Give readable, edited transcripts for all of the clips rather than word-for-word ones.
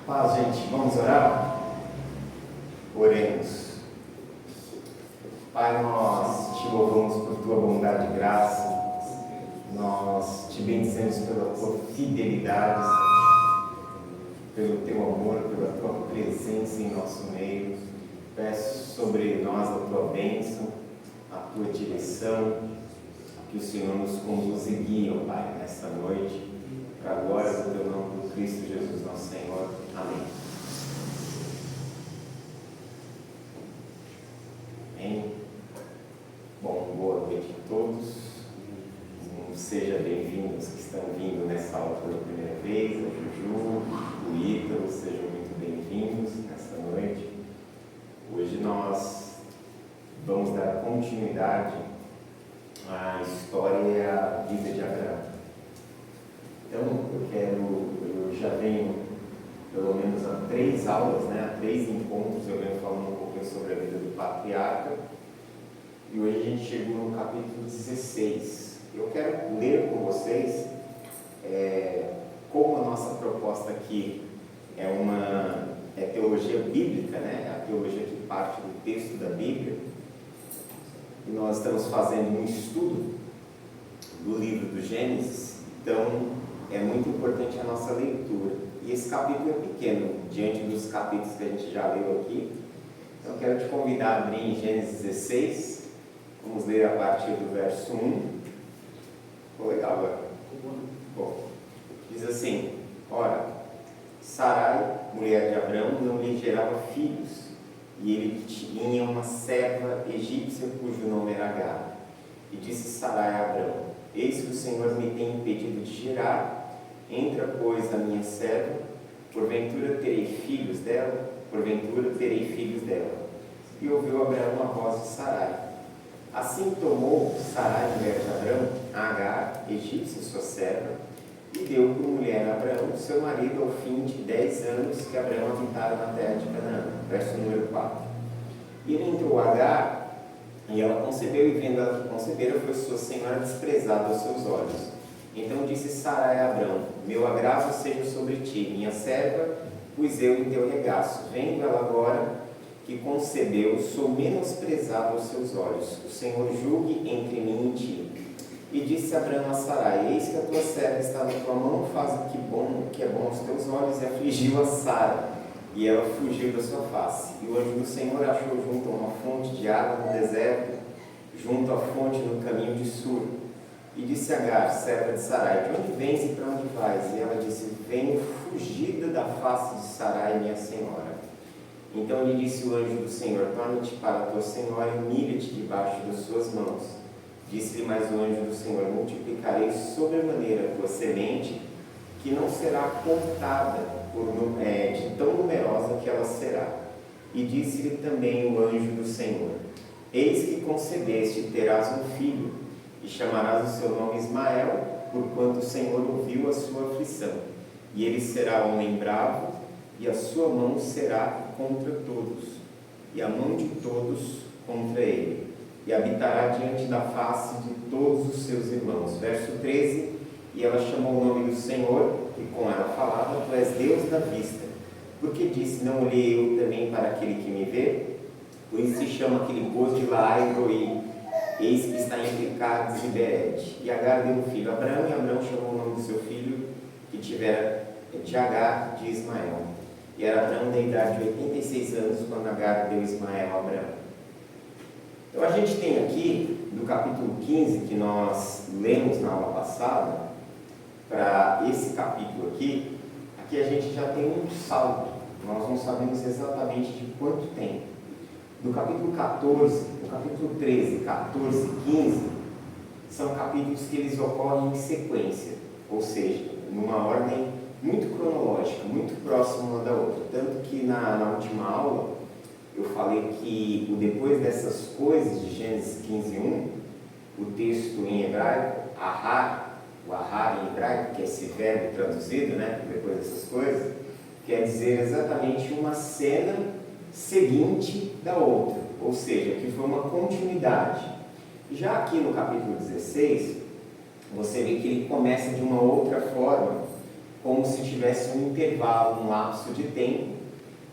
Paz, gente, vamos orar? Oremos. Pai, nós te louvamos por tua bondade e graça, nós te bendizemos pela tua fidelidade, pelo teu amor, pela tua presença em nosso meio. Peço sobre nós a tua bênção, a tua direção, que o Senhor nos conduza e guie, ó Pai, nesta noite, para a glória do teu nome, do Cristo Jesus, nosso Senhor. Amém. Amém. Bom, boa noite a todos. Sejam bem-vindos que estão vindo nessa aula pela primeira vez, a Juju, o Ítalo, sejam muito bem-vindos nessa noite. Hoje nós vamos dar continuidade à história e à vida de Abraão. Então, eu já venho pelo menos há 3 aulas, há 3 encontros, eu venho falando um pouquinho sobre a vida do patriarca, e hoje a gente chegou no capítulo 16. Eu quero ler com vocês como a nossa proposta aqui é teologia bíblica, a teologia que parte do texto da Bíblia, e nós estamos fazendo um estudo do livro do Gênesis, então é muito importante a nossa leitura. E esse capítulo é pequeno, diante dos capítulos que a gente já leu aqui. Então eu quero te convidar a abrir em Gênesis 16, vamos ler a partir do verso 1. Ficou legal agora? Bom, diz assim: ora, Sarai, mulher de Abrão, não lhe gerava filhos, e ele tinha uma serva egípcia cujo nome era Agar. E disse Sarai a Abrão: eis que o Senhor me tem impedido de gerar, entra, pois, a minha serva, porventura terei filhos dela? E ouviu Abraão a voz de Sarai. Assim tomou Sarai, mulher de Abrão, a Agar, egípcia, sua serva, e deu por mulher a Abraão, seu marido, ao fim de 10 anos que Abraão habitara na terra de Canaã. Verso número 4. E ele entrou a Agar, e ela concebeu, e vendo ela que concebera, foi sua senhora desprezada aos seus olhos. Então disse Sarai a Abrão: meu agravo seja sobre ti, minha serva, pus eu em teu regaço. Vendo ela agora que concebeu, sou menosprezado aos seus olhos. O Senhor julgue entre mim e ti. E disse Abrão a Sarai: eis que a tua serva está na tua mão, faz o que é bom aos teus olhos. E afligiu a Sara, e ela fugiu da sua face. E o anjo do Senhor achou junto a uma fonte de água no deserto, junto à fonte no caminho de Sur. E disse Agar, serva de Sarai: de onde vens e para onde vais? E ela disse: venho fugida da face de Sarai, minha senhora. Então lhe disse o anjo do Senhor: torna-te para a tua senhora e humilha-te debaixo das suas mãos. Disse-lhe mais o anjo do Senhor: multiplicarei sobremaneira a tua semente, que não será contada de tão numerosa que ela será. E disse-lhe também o anjo do Senhor: eis que concebeste e terás um filho, e chamarás o seu nome Ismael, porquanto o Senhor ouviu a sua aflição. E ele será homem bravo, e a sua mão será contra todos, e a mão de todos contra ele, e habitará diante da face de todos os seus irmãos. Verso 13. E ela chamou o nome do Senhor, e com ela falava: tu és Deus da vista. Porque disse: não olhei eu também para aquele que me vê? Por isso se chama aquele poço de Laai-Roi, eis que está entre Cades e Bered. E Agar deu um filho a Abrão, e Abrão chamou o nome do seu filho, que tivera de Agar, de Ismael. E era Abrão da idade de 86 anos, quando Agar deu Ismael a Abrão. Então a gente tem aqui, do capítulo 15, que nós lemos na aula passada, para esse capítulo aqui a gente já tem um saldo. Nós não sabemos exatamente de quanto tempo. Do capítulo 14, do capítulo 13, 14, 15, são capítulos que eles ocorrem em sequência, ou seja, numa ordem muito cronológica, muito próxima uma da outra. Tanto que na última aula eu falei que depois dessas coisas de Gênesis 15, 1, o texto em hebraico, o ahar em hebraico, que é esse verbo traduzido, depois dessas coisas, quer dizer exatamente uma cena seguinte da outra, ou seja, que foi uma continuidade. Já aqui no capítulo 16, você vê que ele começa de uma outra forma, como se tivesse um intervalo, um lapso de tempo,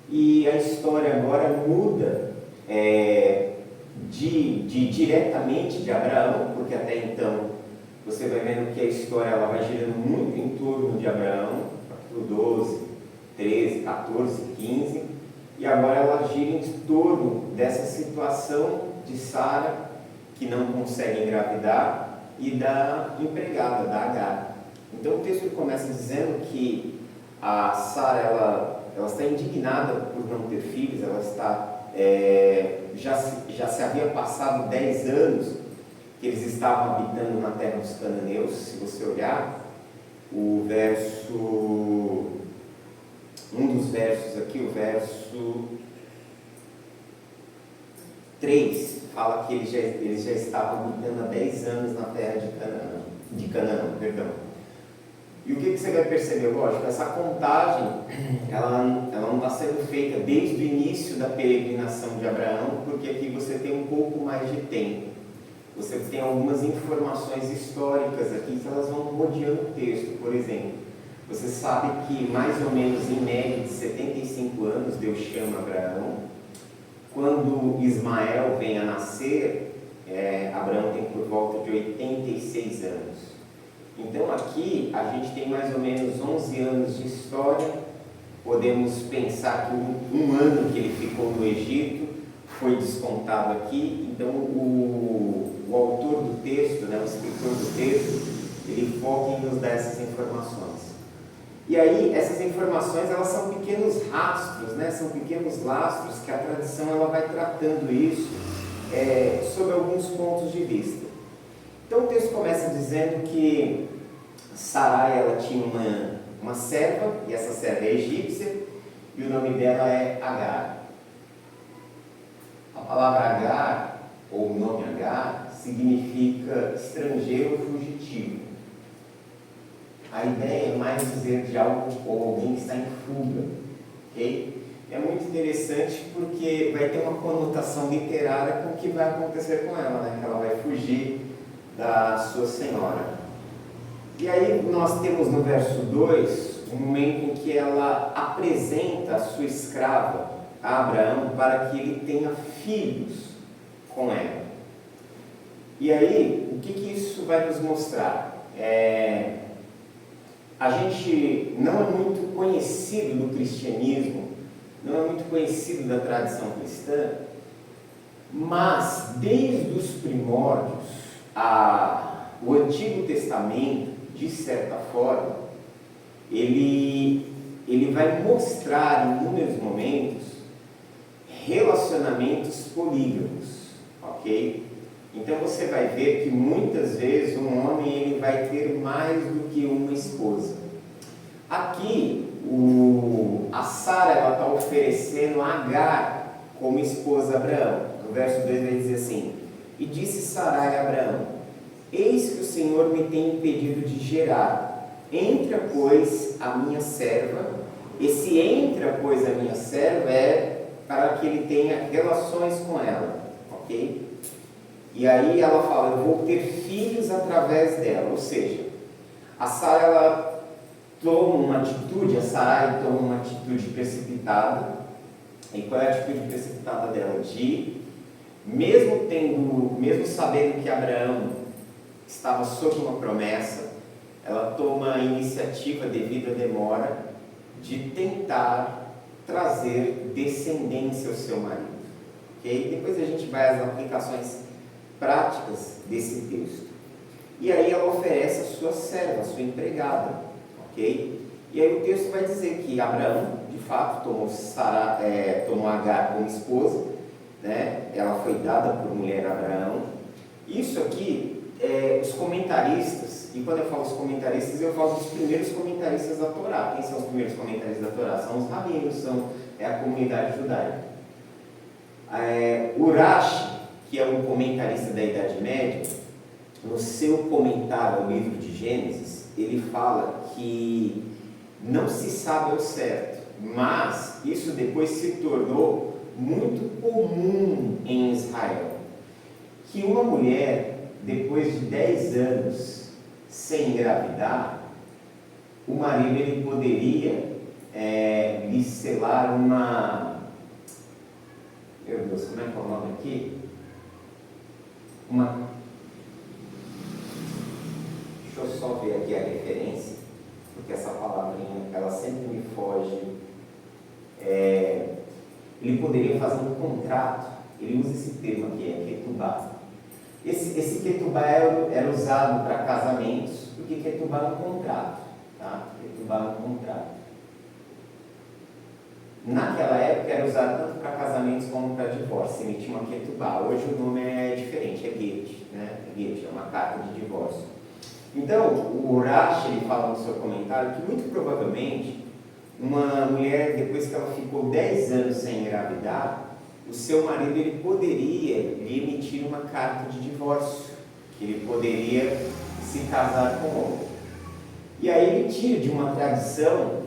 e a história agora muda diretamente de Abraão, porque até então você vai vendo que a história ela vai girando muito em torno de Abraão, capítulo 12, 13, 14, 15, e agora ela gira em torno dessa situação de Sara, que não consegue engravidar, e da empregada, da Agar. Então o texto começa dizendo que a Sara ela está indignada por não ter filhos, ela está já se havia passado 10 anos que eles estavam habitando na terra dos cananeus. Se você olhar o verso, um dos versos aqui, o verso 3, fala que eles já estavam habitando há 10 anos na terra de Canaã, perdão. E o que você vai perceber? Lógico, essa contagem ela não está sendo feita desde o início da peregrinação de Abraão, porque aqui você tem um pouco mais de tempo. Você tem algumas informações históricas aqui que elas vão rodeando o texto. Por exemplo, você sabe que mais ou menos em média de 75 anos Deus chama Abraão. Quando Ismael vem a nascer, Abraão tem por volta de 86 anos. Então aqui a gente tem mais ou menos 11 anos de história. Podemos pensar que um ano que ele ficou no Egito foi descontado aqui. Então o autor do texto, o escritor do texto, ele foca em nos dar essas informações. E aí essas informações elas são pequenos rastros, são pequenos lastros que a tradição ela vai tratando isso sob alguns pontos de vista. Então o texto começa dizendo que Sarai ela tinha uma serva, e essa serva é egípcia, e o nome dela é Agar. A palavra Agar, ou o nome Agar, significa estrangeiro ou fugitivo. A ideia é mais dizer de algo ou alguém que está em fuga, ok? É muito interessante porque vai ter uma conotação literária com o que vai acontecer com ela, que ela vai fugir da sua senhora. E aí nós temos no verso 2 um momento em que ela apresenta a sua escrava a Abraão para que ele tenha filhos com ela. E aí, o que isso vai nos mostrar? A gente não é muito conhecido do cristianismo, não é muito conhecido da tradição cristã, mas desde os primórdios, o Antigo Testamento, de certa forma, ele vai mostrar em inúmeros momentos relacionamentos polígamos, ok? Então você vai ver que muitas vezes um homem ele vai ter mais do que uma esposa. Aqui a Sara está oferecendo a Agar como esposa a Abraão. No verso 2 vai dizer assim: e disse Sarai a Abraão: eis que o Senhor me tem impedido de gerar. Entra, pois, a minha serva. Esse entra, pois, a minha serva é para que ele tenha relações com ela, ok? E aí ela fala: eu vou ter filhos através dela. Ou seja, a Sara ela toma uma atitude, a Sarai toma uma atitude precipitada. E qual é a atitude precipitada dela? Mesmo sabendo que Abraão estava sob uma promessa, ela toma a iniciativa, devido à demora, de tentar trazer descendência ao seu marido. Okay? Depois a gente vai às aplicações práticas desse texto. E aí ela oferece a sua serva, a sua empregada. Okay? E aí o texto vai dizer que Abraão, de fato, tomou Agar como esposa, ela foi dada por mulher a Abraão. Isso aqui, os comentaristas, e quando eu falo os comentaristas, eu falo dos primeiros comentaristas da Torá. Quem são os primeiros comentaristas da Torá? São os rabinos, é a comunidade judaica. Urashi, que é um comentarista da Idade Média, no seu comentário ao livro de Gênesis, ele fala que não se sabe ao certo, mas isso depois se tornou muito comum em Israel, que uma mulher, depois de 10 anos sem engravidar, o marido ele poderia lhe selar uma... Meu Deus, como é que é o nome aqui? Deixa eu só ver aqui a referência, porque essa palavrinha, ela sempre me foge. Ele poderia fazer um contrato, ele usa esse termo aqui, ketubá. Esse ketubá era usado para casamentos, porque ketubá é um contrato, tá? Ketubá é um contrato. Naquela época era usado tanto para casamentos como para divórcio, emitia uma ketubá. Hoje o nome é diferente, é get, né? Get, é uma carta de divórcio. Então, o Rashi, ele fala no seu comentário que muito provavelmente uma mulher, depois que ela ficou 10 anos sem engravidar, o seu marido ele poderia lhe emitir uma carta de divórcio, que ele poderia se casar com outro. E aí ele tira de uma tradição,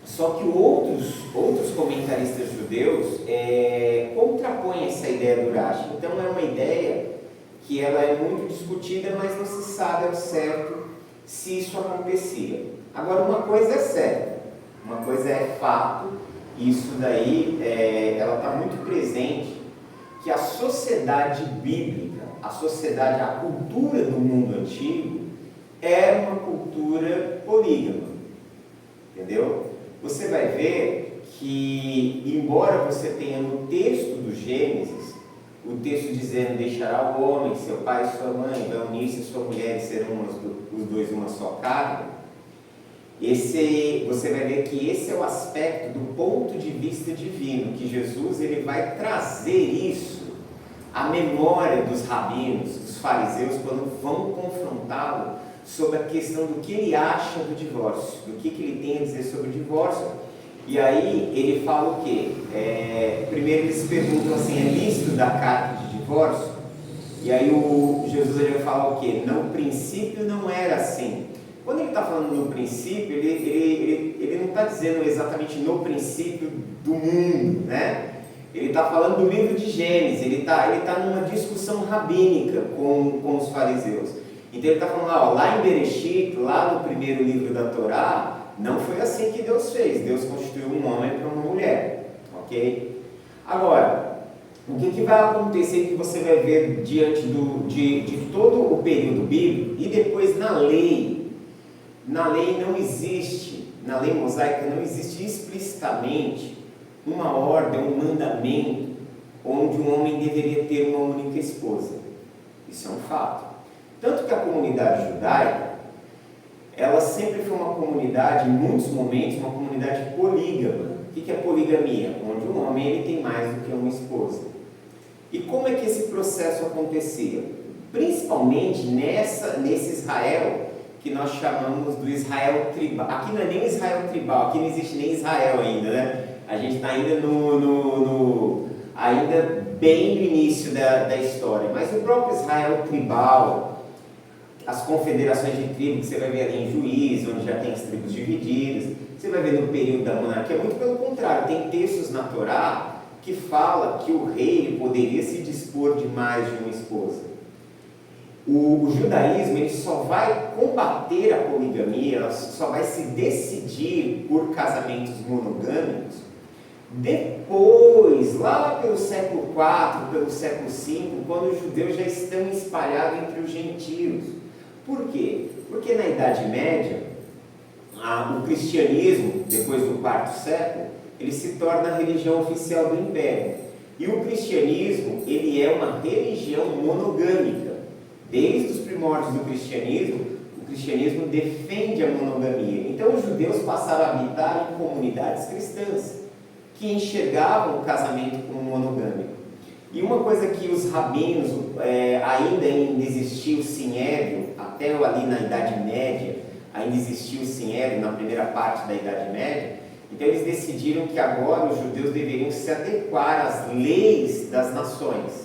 só que outros comentaristas judeus contrapõem essa ideia do Rashi. Então é uma ideia que ela é muito discutida, mas não se sabe ao certo se isso acontecia. Agora, uma coisa é certa, uma coisa é fato, e isso daí ela está muito presente, que a sociedade bíblica, a cultura do mundo antigo, era uma cultura polígama, entendeu? Você vai ver que, embora você tenha no texto do Gênesis, o texto dizendo: deixará o homem, seu pai e sua mãe, vai unir-se a sua mulher e serão os dois uma só carne, você vai ver que esse é o aspecto do ponto de vista divino, que Jesus ele vai trazer isso à memória dos rabinos, dos fariseus, quando vão confrontá-lo sobre a questão do que ele acha do divórcio, do que ele tem a dizer sobre o divórcio. E aí ele fala o quê? Primeiro eles perguntam assim: é lícito dar carta de divórcio? E aí Jesus ele vai falar o quê? No princípio não era assim. Quando ele está falando no princípio, ele não está dizendo exatamente no princípio do mundo, né? Ele está falando do livro de Gênesis, ele tá numa discussão rabínica com os fariseus. Então ele está falando, lá em Bereshit, lá no primeiro livro da Torá, não foi assim que Deus fez. Deus constituiu um homem para uma mulher, ok? Agora, o que vai acontecer que você vai ver diante de todo o período bíblico e depois na lei? Na lei não existe, na lei mosaica não existe explicitamente uma ordem, um mandamento onde um homem deveria ter uma única esposa. Isso é um fato. Tanto que a comunidade judaica, ela sempre foi uma comunidade, em muitos momentos, uma comunidade polígama. O que é poligamia? Onde um homem ele tem mais do que uma esposa. E como é que esse processo acontecia? Principalmente nesse Israel que nós chamamos do Israel tribal. Aqui não é nem Israel tribal, aqui não existe nem Israel ainda, né? A gente está ainda ainda bem no início da história. Mas o próprio Israel tribal, as confederações de tribos que você vai ver ali em Juízes, onde já tem as tribos divididas, você vai ver no período da monarquia, muito pelo contrário, tem textos na Torá que fala que o rei ele poderia se dispor de mais de uma esposa. O judaísmo ele só vai combater a poligamia, ela só vai se decidir por casamentos monogâmicos depois, lá pelo século IV, pelo século V, quando os judeus já estão espalhados entre os gentios. Por quê? Porque na Idade Média, o cristianismo, depois do quarto século, ele se torna a religião oficial do Império. E o cristianismo, ele é uma religião monogâmica. Desde os primórdios do cristianismo, o cristianismo defende a monogamia. Então os judeus passaram a habitar em comunidades cristãs, que enxergavam o casamento como monogâmico. E uma coisa que os rabinos, ainda existia o sinédrio, até ali na Idade Média, ainda existia o sinédrio na primeira parte da Idade Média, então eles decidiram que agora os judeus deveriam se adequar às leis das nações.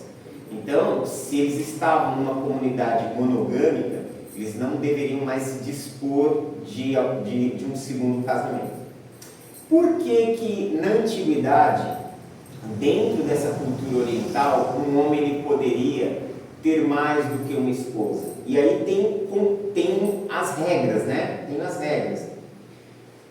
Então, se eles estavam numa comunidade monogâmica, eles não deveriam mais se dispor de um segundo casamento. Por que na antiguidade, dentro dessa cultura oriental, um homem ele poderia ter mais do que uma esposa? E aí tem as regras, né? Tem as regras.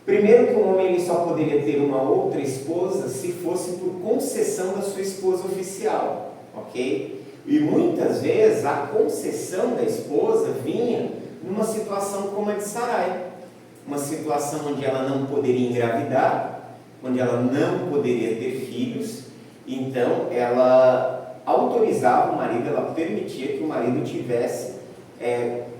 Primeiro que um homem ele só poderia ter uma outra esposa se fosse por concessão da sua esposa oficial, ok? E muitas vezes a concessão da esposa vinha numa situação como a de Sarai, uma situação onde ela não poderia engravidar, onde ela não poderia ter filhos, então ela autorizava o marido, ela permitia que o marido tivesse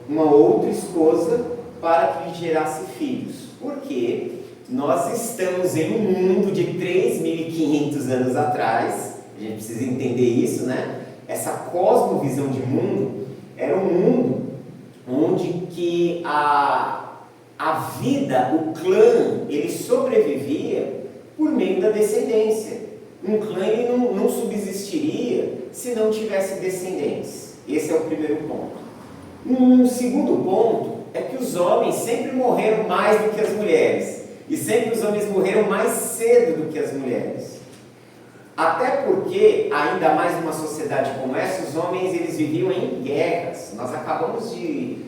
uma outra esposa para que lhe gerasse filhos. Porque nós estamos em um mundo de 3.500 anos atrás, a gente precisa entender isso, né? Essa cosmovisão de mundo era um mundo onde que a vida, o clã, ele sobrevivia por meio da descendência. Um clã ele não subsistiria se não tivesse descendentes. Esse é o primeiro ponto. Um segundo ponto é que os homens sempre morreram mais do que as mulheres. E sempre os homens morreram mais cedo do que as mulheres. Até porque, ainda mais numa sociedade como essa, os homens eles viviam em guerras. Nós acabamos de,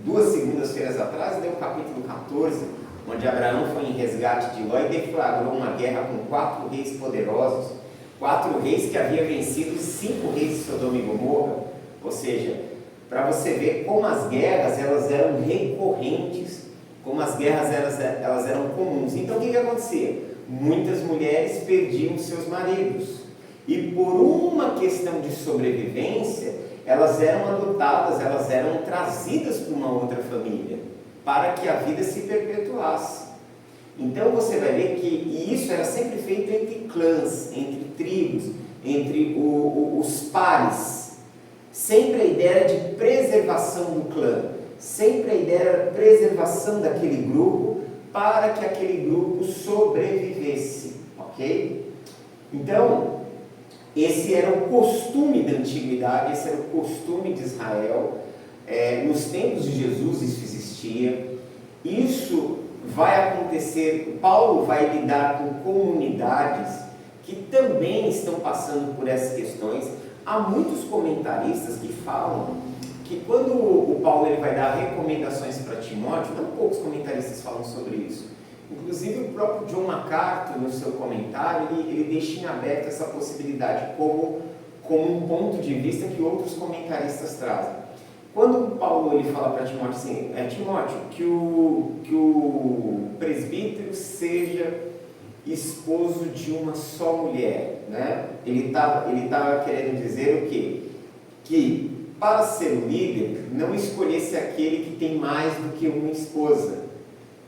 2 segundas-feiras atrás, ler o capítulo 14, onde Abraão foi em resgate de Ló e deflagrou uma guerra com 4 reis poderosos, 4 reis que haviam vencido 5 reis de Sodoma e Gomorra. Ou seja, para você ver como as guerras elas eram recorrentes, como as guerras elas eram comuns. Então o que acontecia? Muitas mulheres perdiam seus maridos e por uma questão de sobrevivência elas eram adotadas, elas eram trazidas para uma outra família para que a vida se perpetuasse. Então você vai ver que isso era sempre feito entre clãs, entre tribos, entre os pares. Sempre a ideia era de preservação do clã, sempre a ideia era preservação daquele grupo para que aquele grupo sobrevivesse, ok? Então, esse era o costume da antiguidade, esse era o costume de Israel. Nos tempos de Jesus isso existia. Isso vai acontecer, Paulo vai lidar com comunidades que também estão passando por essas questões. Há muitos comentaristas que falam que quando o Paulo ele vai dar recomendações para Timóteo, não poucos comentaristas falam sobre isso. Inclusive o próprio John MacArthur, no seu comentário, ele deixa em aberto essa possibilidade como um ponto de vista que outros comentaristas trazem. Quando Paulo ele fala para Timóteo assim, Timóteo, que o presbítero seja esposo de uma só mulher, né? Ele estava querendo dizer o quê? Que para ser o líder, não escolhesse aquele que tem mais do que uma esposa.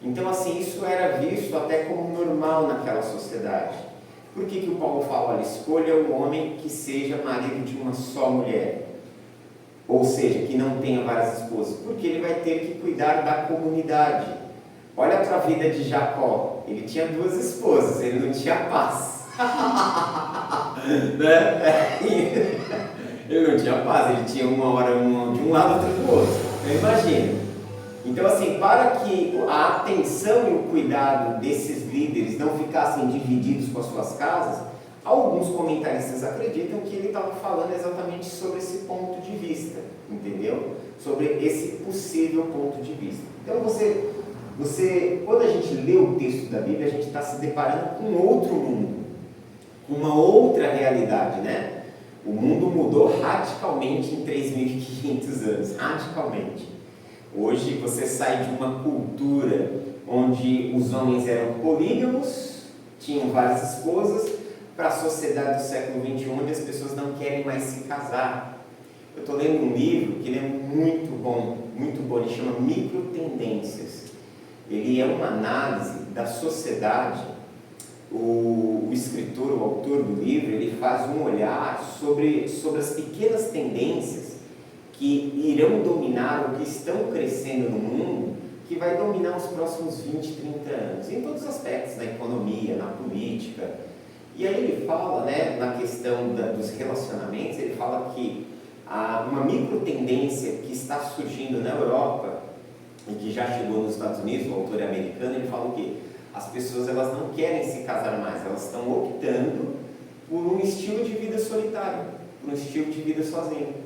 Então assim, isso era visto até como normal naquela sociedade. Por que o Paulo fala, olha, escolha um homem que seja marido de uma só mulher? Ou seja, que não tenha várias esposas? Porque ele vai ter que cuidar da comunidade. Olha para a vida de Jacó, ele tinha 2 esposas, ele não tinha paz. Né? Ele não tinha paz, ele tinha uma hora de um lado, outra do outro. Então imagina. Então assim, para que a atenção e o cuidado desses líderes não ficassem divididos com as suas casas, alguns comentaristas acreditam que ele estava falando exatamente sobre esse ponto de vista, entendeu? Sobre esse possível ponto de vista. Então quando a gente lê o texto da Bíblia, a gente está se deparando com outro mundo, com uma outra realidade, né? O mundo mudou radicalmente em 3.500 anos, radicalmente. Hoje você sai de uma cultura onde os homens eram polígamos, tinham várias esposas, para a sociedade do século XXI, onde as pessoas não querem mais se casar. Eu estou lendo um livro que ele é muito bom, ele chama Microtendências. Ele é uma análise da sociedade. O escritor, o autor do livro, ele faz um olhar sobre as pequenas tendências que irão dominar ou que estão crescendo no mundo, que vai dominar os próximos 20, 30 anos, em todos os aspectos, na economia, na política. E aí ele fala, né, na questão dos relacionamentos, ele fala que há uma microtendência que está surgindo na Europa e que já chegou nos Estados Unidos, o autor é americano, ele fala o quê? As pessoas elas não querem se casar mais, elas estão optando por um estilo de vida solitário, por um estilo de vida sozinho.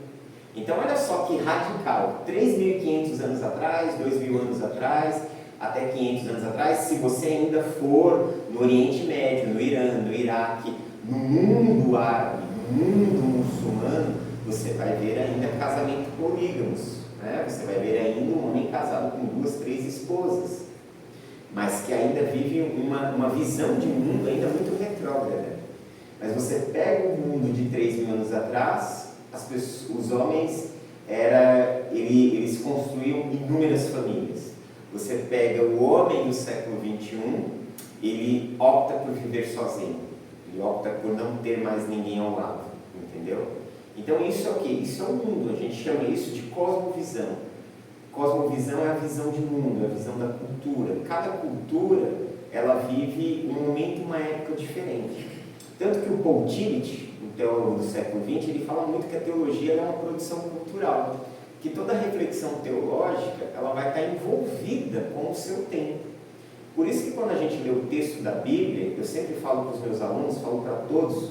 Então olha só que radical, 3.500 anos atrás, 2.000 anos atrás, até 500 anos atrás, se você ainda for no Oriente Médio, no Irã, no Iraque, no mundo árabe, no mundo muçulmano, você vai ver ainda casamento polígamos, né? Você vai ver ainda um homem casado com 2, 3 esposas, mas que ainda vive uma visão de mundo ainda muito retrógrada. Mas você pega o mundo de 3.000 anos atrás, os homens, eles construíam inúmeras famílias. Você pega o homem do século XXI, ele opta por viver sozinho, ele opta por não ter mais ninguém ao lado, entendeu? Então isso é o quê? Isso é o mundo, a gente chama isso de cosmovisão. Cosmovisão é a visão de mundo, é a visão da cultura. Cada cultura, ela vive um momento, uma época diferente. Tanto que o Paul Tillich, o teólogo do século XX, ele fala muito que a teologia é uma produção cultural, que toda reflexão teológica ela vai estar envolvida com o seu tempo. Por isso que quando a gente lê o texto da Bíblia, eu sempre falo para os meus alunos, falo para todos,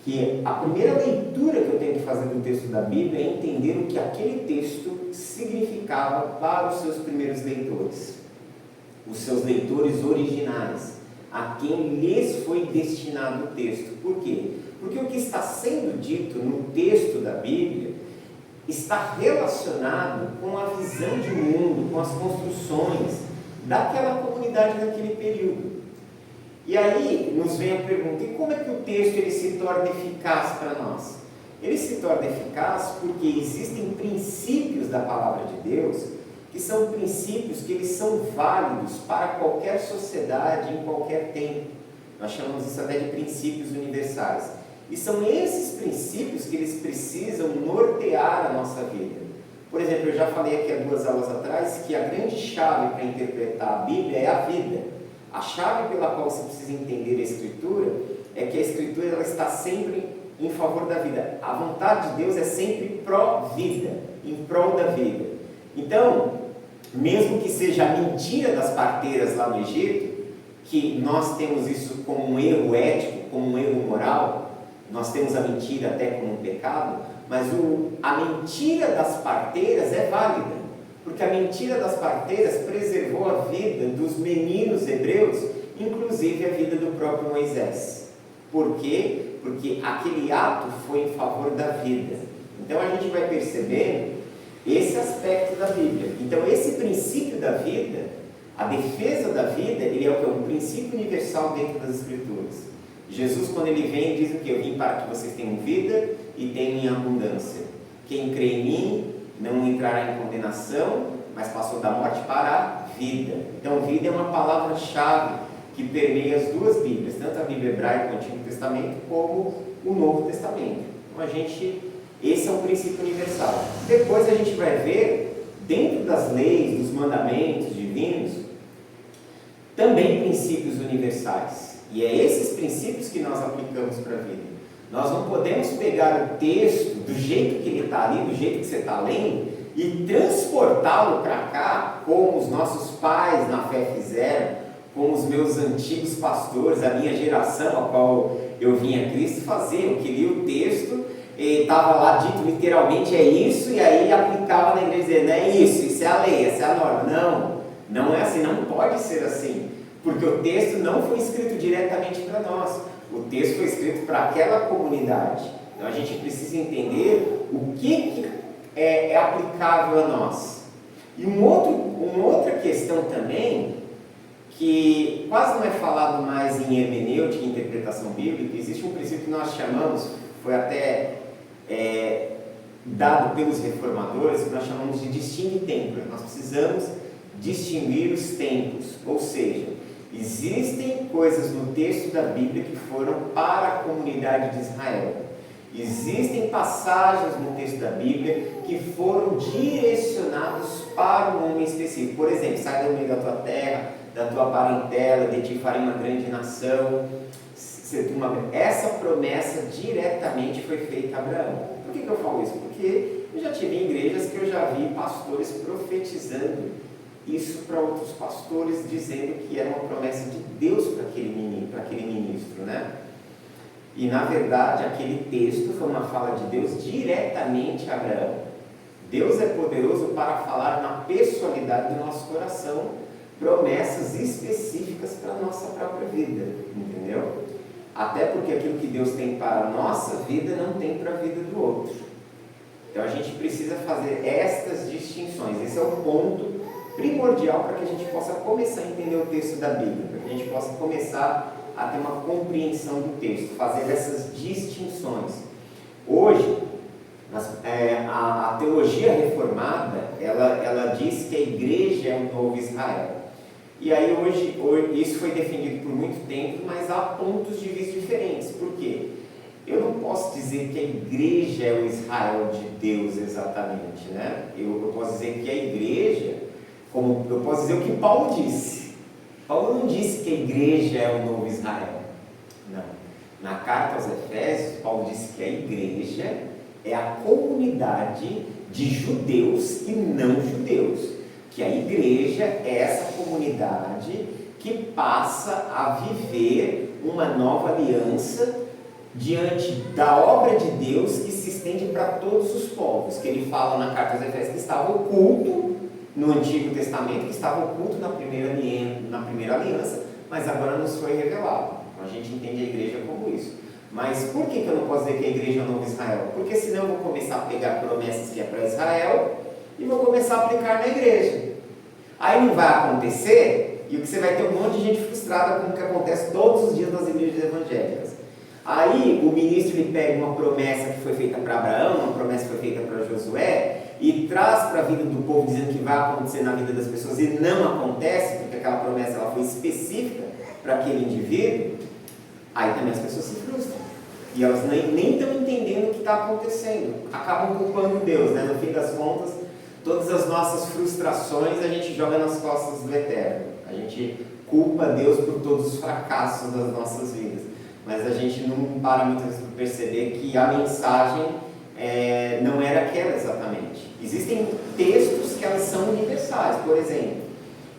que a primeira leitura que eu tenho que fazer do texto da Bíblia é entender o que aquele texto significava para os seus primeiros leitores, os seus leitores originais, a quem lhes foi destinado o texto. Por quê? Porque o que está sendo dito no texto da Bíblia está relacionado com a visão de mundo, com as construções daquela comunidade naquele período. E aí nos vem a pergunta, e como é que o texto ele se torna eficaz para nós? Ele se torna eficaz porque existem princípios da palavra de Deus que são princípios que eles são válidos para qualquer sociedade, em qualquer tempo. Nós chamamos isso até de princípios universais. E são esses princípios que eles precisam nortear a nossa vida. Por exemplo, eu já falei aqui há 2 aulas atrás que a grande chave para interpretar a Bíblia é a vida. A chave pela qual você precisa entender a Escritura é que a Escritura ela está sempre em favor da vida. A vontade de Deus é sempre pró-vida, em prol da vida. Então, mesmo que seja a mentira das parteiras lá no Egito, que nós temos isso como um erro ético, como um erro moral, nós temos a mentira até como um pecado, mas a mentira das parteiras é válida, porque a mentira das parteiras preservou a vida dos meninos hebreus, inclusive a vida do próprio Moisés. Por quê? Porque aquele ato foi em favor da vida. Então a gente vai perceber esse aspecto da Bíblia. Então esse princípio da vida, a defesa da vida, ele é o que? Um princípio universal dentro das Escrituras. Jesus, quando ele vem, diz o que? Eu vim para que vocês tenham vida e tenham em abundância. Quem crê em mim não entrará em condenação, mas passou da morte para a vida. Então vida é uma palavra-chave que permeia as 2 Bíblias, tanto a Bíblia hebraica, o Antigo Testamento, como o Novo Testamento. Então esse é um princípio universal. Depois a gente vai ver, dentro das leis, dos mandamentos divinos, também princípios universais. E é esses princípios que nós aplicamos para a vida. Nós não podemos pegar o texto do jeito que ele está ali, do jeito que você está lendo, e transportá-lo para cá, como os nossos pais na fé fizeram, como os meus antigos pastores, a minha geração, a qual eu vim a Cristo fazer. Eu queria o texto, estava lá dito literalmente, é isso, e aí aplicava na igreja, dizendo, é isso é a lei, essa é a norma. Não é assim, não pode ser assim, porque o texto não foi escrito diretamente para nós, o texto foi escrito para aquela comunidade. Então a gente precisa entender o que é aplicável a nós. E uma outra questão também, que quase não é falado mais em hermenêutica e interpretação bíblica, existe um princípio que nós chamamos, foi até dado pelos reformadores, que nós chamamos de distingue tempora. Nós precisamos distinguir os tempos, ou seja, existem coisas no texto da Bíblia que foram para a comunidade de Israel. Existem passagens no texto da Bíblia que foram direcionados para um homem específico. Por exemplo, sai do meio da tua terra, da tua parentela, de ti farei uma grande nação. Essa promessa diretamente foi feita a Abraão. Por que eu falo isso? Porque eu já tive igrejas que eu já vi pastores profetizando isso para outros pastores, dizendo que era uma promessa de Deus para aquele ministro, né? E na verdade aquele texto foi uma fala de Deus diretamente a Abraão. Deus é poderoso para falar na pessoalidade do nosso coração promessas específicas para a nossa própria vida, entendeu? Até porque aquilo que Deus tem para a nossa vida não tem para a vida do outro. Então a gente precisa fazer estas distinções. Esse é o ponto primordial para que a gente possa começar a entender o texto da Bíblia, para que a gente possa começar a ter uma compreensão do texto, fazer essas distinções. Hoje, a teologia reformada, ela diz que a igreja é o novo Israel. E aí hoje isso foi defendido por muito tempo, mas há pontos de vista diferentes. Por quê? Eu não posso dizer que a igreja é o Israel de Deus exatamente, né? Eu posso dizer que a igreja, como eu posso dizer o que Paulo disse. Paulo não disse que a igreja é o novo Israel. Não. Na carta aos Efésios, Paulo disse que a igreja é a comunidade de judeus e não judeus. Que a igreja é essa comunidade que passa a viver uma nova aliança diante da obra de Deus que se estende para todos os povos, que ele fala na carta aos Efésios que estava oculto no Antigo Testamento, que estava oculto na primeira aliança, mas agora nos foi revelado. Então a gente entende a igreja como isso. Mas por que eu não posso dizer que a igreja é o novo Israel? Porque senão eu vou começar a pegar promessas que é para Israel e vou começar a aplicar na igreja. Aí não vai acontecer, e o que você vai ter um monte de gente frustrada com o que acontece todos os dias nas igrejas evangélicas. Aí o ministro ele pega uma promessa que foi feita para Abraão, uma promessa que foi feita para Josué, e traz para a vida do povo dizendo que vai acontecer na vida das pessoas e não acontece, porque aquela promessa ela foi específica para aquele indivíduo. Aí também as pessoas se frustram. E elas nem estão entendendo o que está acontecendo. Acabam culpando Deus, né? No fim das contas, todas as nossas frustrações a gente joga nas costas do Eterno. A gente culpa Deus por todos os fracassos das nossas vidas. Mas a gente não para muitas vezes para perceber que a mensagem não era aquela exatamente. Existem textos que elas são universais. Por exemplo,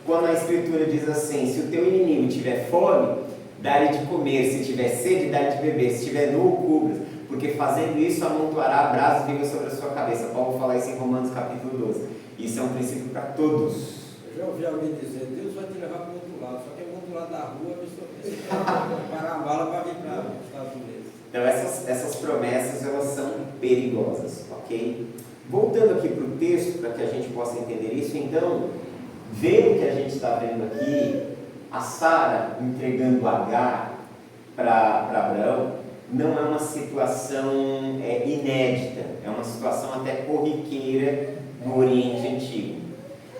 quando a Escritura diz assim: se o teu inimigo tiver fome, dá-lhe de comer, se tiver sede, dá-lhe de beber, se estiver nu, cubra, porque fazendo isso amontoará brasas vivas sobre a sua cabeça. Paulo fala isso em Romanos capítulo 12. Isso é um princípio para todos. Eu já ouvi alguém dizer: Deus vai te levar para o outro lado, só que é o outro lado da rua, a pessoa parar a bala para vir para os Estados Unidos. Então essas promessas elas são perigosas, ok? Voltando aqui para o texto, para que a gente possa entender isso, então, vendo o que a gente está vendo aqui, a Sara entregando Agar para Abraão, não é uma situação inédita, é uma situação até corriqueira no Oriente Antigo.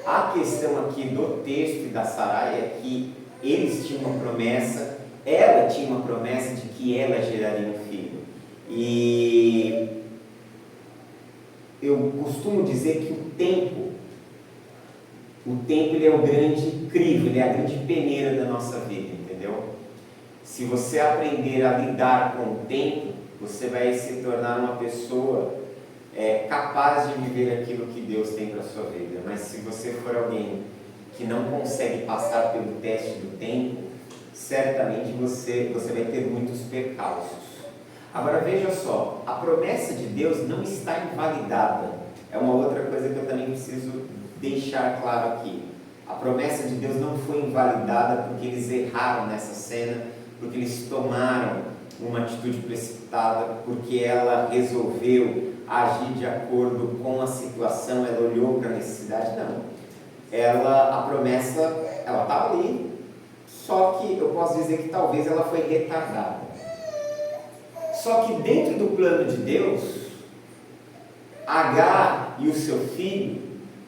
A questão aqui do texto e da Sarai é que eles tinham uma promessa, ela tinha uma promessa de que ela geraria um filho. E eu costumo dizer que o tempo ele é o grande crivo, ele é a grande peneira da nossa vida, entendeu? Se você aprender a lidar com o tempo, você vai se tornar uma pessoa capaz de viver aquilo que Deus tem para a sua vida. Mas se você for alguém que não consegue passar pelo teste do tempo, certamente você vai ter muitos percalços. Agora veja só, a promessa de Deus não está invalidada. É uma outra coisa que eu também preciso deixar claro aqui. A promessa de Deus não foi invalidada porque eles erraram nessa cena, porque eles tomaram uma atitude precipitada, porque ela resolveu agir de acordo com a situação, ela olhou para a necessidade. Não. A promessa, ela estava ali, só que eu posso dizer que talvez ela foi retardada. Só que dentro do plano de Deus, Agar e o seu filho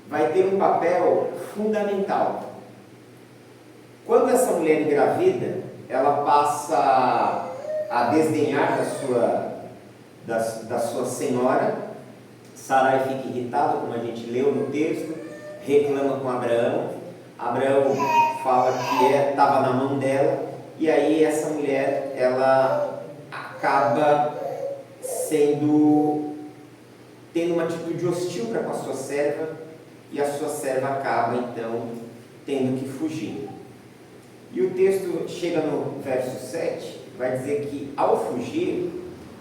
vai ter um papel fundamental. Quando essa mulher engravida, ela passa a desdenhar da sua senhora. Sarai fica irritada, como a gente leu no texto, reclama com Abraão. Abraão fala que estava na mão dela, e aí essa mulher ela acaba tendo uma atitude hostil para com a sua serva, e a sua serva acaba então tendo que fugir. E o texto chega no verso 7, vai dizer que ao fugir,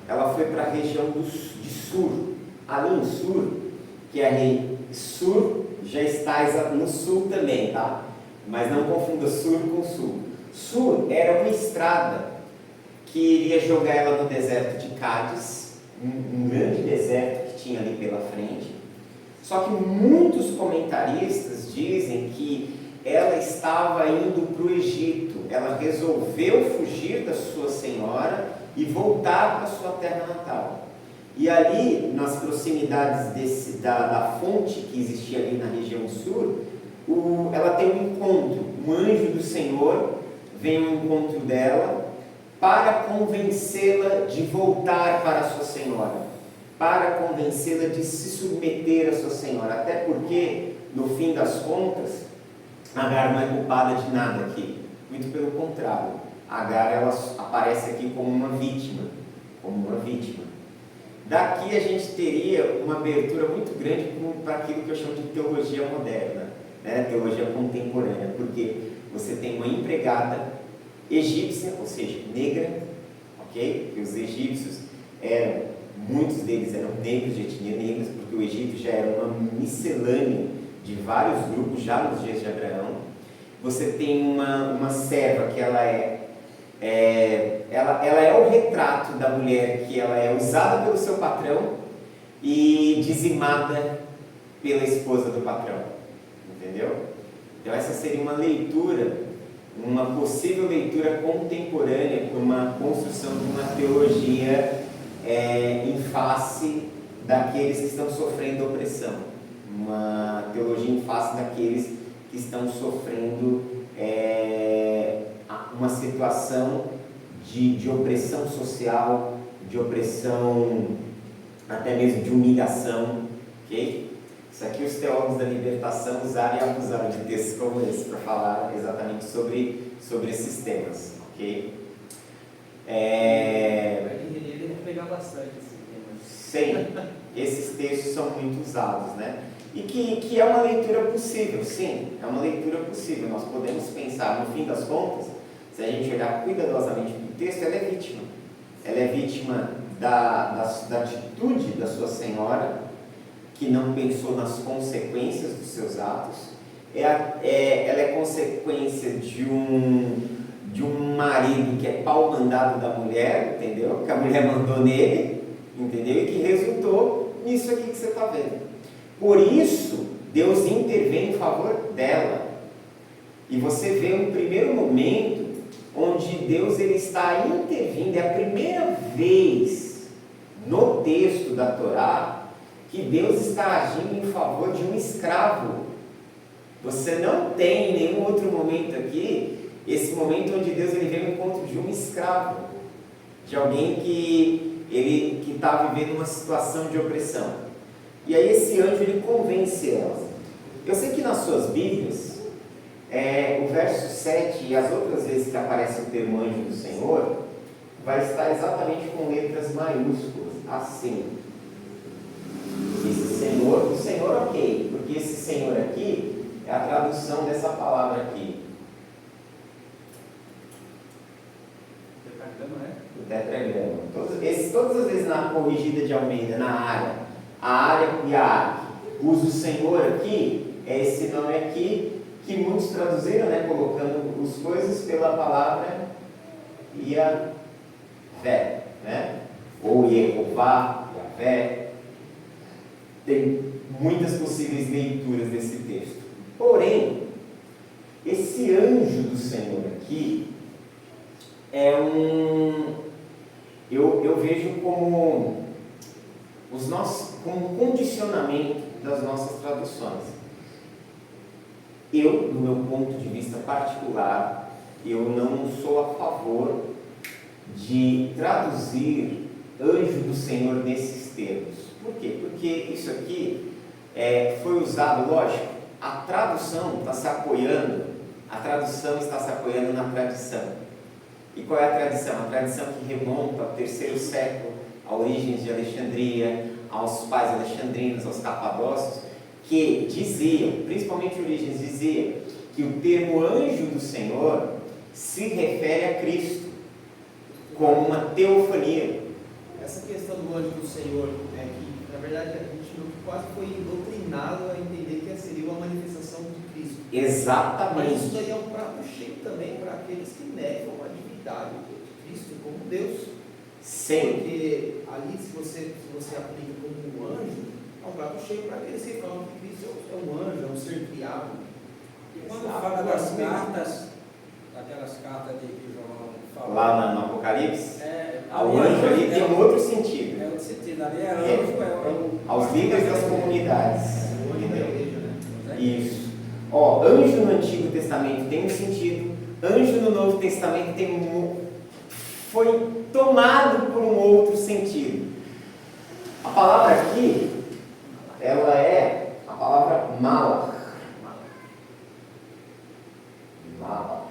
ela foi para a região de Sur. Ali em Sur que Sur já está no sul também, tá? Mas não confunda Sur com sul. Sur era uma estrada que iria jogar ela no deserto de Cádiz, um grande deserto que tinha ali pela frente. Só que muitos comentaristas dizem que ela estava indo para o Egito. Ela resolveu fugir da sua senhora e voltar para a sua terra natal. E ali, nas proximidades da fonte que existia ali na região sul, ela tem um encontro. Um anjo do Senhor vem ao encontro dela para convencê-la de voltar para a sua senhora, para convencê-la de se submeter à sua senhora. Até porque, no fim das contas, Agar não é culpada de nada aqui. Muito pelo contrário. Agar, ela aparece aqui como uma vítima. Daqui a gente teria uma abertura muito grande para aquilo que eu chamo de teologia moderna, né? Teologia contemporânea, porque você tem uma empregada egípcia, ou seja, negra, ok? E os egípcios muitos deles eram negros, de etnia negra, porque o Egito já era uma miscelânea de vários grupos, já nos dias de Abraão. Você tem uma serva que ela é o retrato da mulher, que ela é usada pelo seu patrão e dizimada pela esposa do patrão, entendeu? Então essa seria uma leitura, uma possível leitura contemporânea para uma construção de uma teologia em face daqueles que estão sofrendo opressão, uma teologia em face daqueles que estão sofrendo uma situação de opressão social, de opressão, até mesmo de humilhação, ok? Isso aqui os teólogos da libertação usaram e abusaram de textos como esse para falar exatamente sobre esses temas, ok? Ele pegar bastante esse tema. Sim, esses textos são muito usados, né? E que é uma leitura possível, sim, é uma leitura possível. Nós podemos pensar, no fim das contas, se a gente olhar cuidadosamente para o texto, ela é vítima. Ela é vítima da atitude da sua senhora, que não pensou nas consequências dos seus atos. Ela é consequência de um marido que é pau mandado da mulher, entendeu? Que a mulher mandou nele, entendeu? E que resultou nisso aqui que você está vendo. Por isso, Deus intervém em favor dela. E você vê um primeiro momento onde Deus ele está intervindo. É a primeira vez no texto da Torá que Deus está agindo em favor de um escravo. Você não tem em nenhum outro momento aqui esse momento onde Deus ele vem ao encontro de um escravo, de alguém que está vivendo uma situação de opressão. E aí esse anjo ele convence ela. Eu sei que nas suas Bíblias, o verso 7 e as outras vezes que aparece o termo anjo do Senhor, vai estar exatamente com letras maiúsculas, assim. Esse Senhor, o Senhor ok, porque esse Senhor aqui é a tradução dessa palavra aqui. O tetragrama. Todas as vezes na corrigida de Almeida, na área, a área e a área, usa o Senhor aqui, é esse nome aqui, que muitos traduziram, né, colocando as coisas pela palavra Iavé, né? Ou Jeová, Iavé. Tem muitas possíveis leituras desse texto. Porém, esse anjo do Senhor aqui eu vejo como um condicionamento das nossas traduções. Eu, no meu ponto de vista particular, eu não sou a favor de traduzir anjo do Senhor nesses termos. Por quê? Porque isso aqui foi usado, lógico, a tradução está se apoiando na tradição. E qual é a tradição? A tradição que remonta ao 3º século, a Orígenes de Alexandria, aos pais alexandrinos, aos capadócios, que diziam, principalmente Orígenes dizia, que o termo anjo do Senhor se refere a Cristo, como uma teofania. Essa questão do anjo do Senhor é que, na verdade, a gente continua, que quase foi doutrinado a entender que seria uma manifestação de Cristo. Exatamente. Mas isso daí é um prato cheio também para aqueles que negam a divindade de Cristo como Deus. Sim. Porque ali, se você aplica como um anjo, é um prato cheio para aqueles que falam que Cristo é um anjo, é um ser criado. Quando fala das cartas, aquelas cartas de João falou. Lá no Apocalipse, ao ali anjo ali tem um outro sentido. É outro sentido. Ali é anjo, aos líderes das comunidades. O anjo da Entendeu? igreja, né? Isso. Ó, anjo no Antigo Testamento tem um sentido, anjo no Novo Testamento foi tomado por um outro sentido. A palavra aqui, ela é a palavra malach. Malach.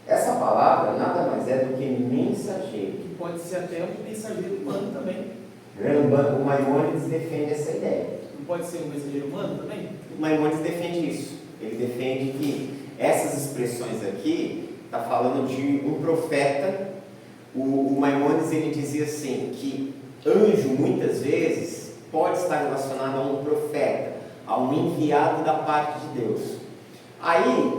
Essa palavra nada mais é do que mensageiro. Que pode ser até um mensageiro humano também. O Maimônides defende essa ideia. Não pode ser um mensageiro humano também? O Maimônides defende isso. Ele defende que essas expressões aqui está falando de um profeta. O Maimônides ele dizia assim que anjo muitas vezes pode estar relacionado a um profeta, a um enviado da parte de Deus. Aí,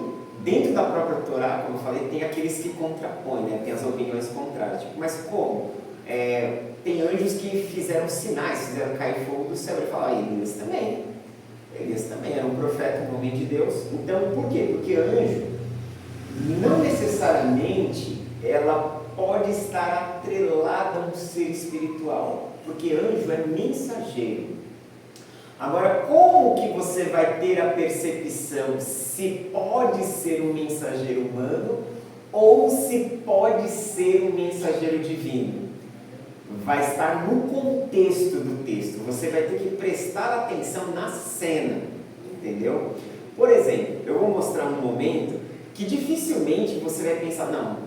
dentro da própria Torá, como eu falei, tem aqueles que contrapõem, né? Tem as opiniões contrárias. Tipo, mas como? Tem anjos que fizeram sinais, fizeram cair fogo do céu. Ele fala, Elias também. Elias também era um profeta, um homem de Deus. Então, por quê? Porque anjo, não necessariamente, ela pode estar atrelada a um ser espiritual. Porque anjo é mensageiro. Agora, como que você vai ter a percepção se pode ser um mensageiro humano ou se pode ser um mensageiro divino? Vai estar no contexto do texto. Você vai ter que prestar atenção na cena, entendeu? Por exemplo, eu vou mostrar um momento que dificilmente você vai pensar, não,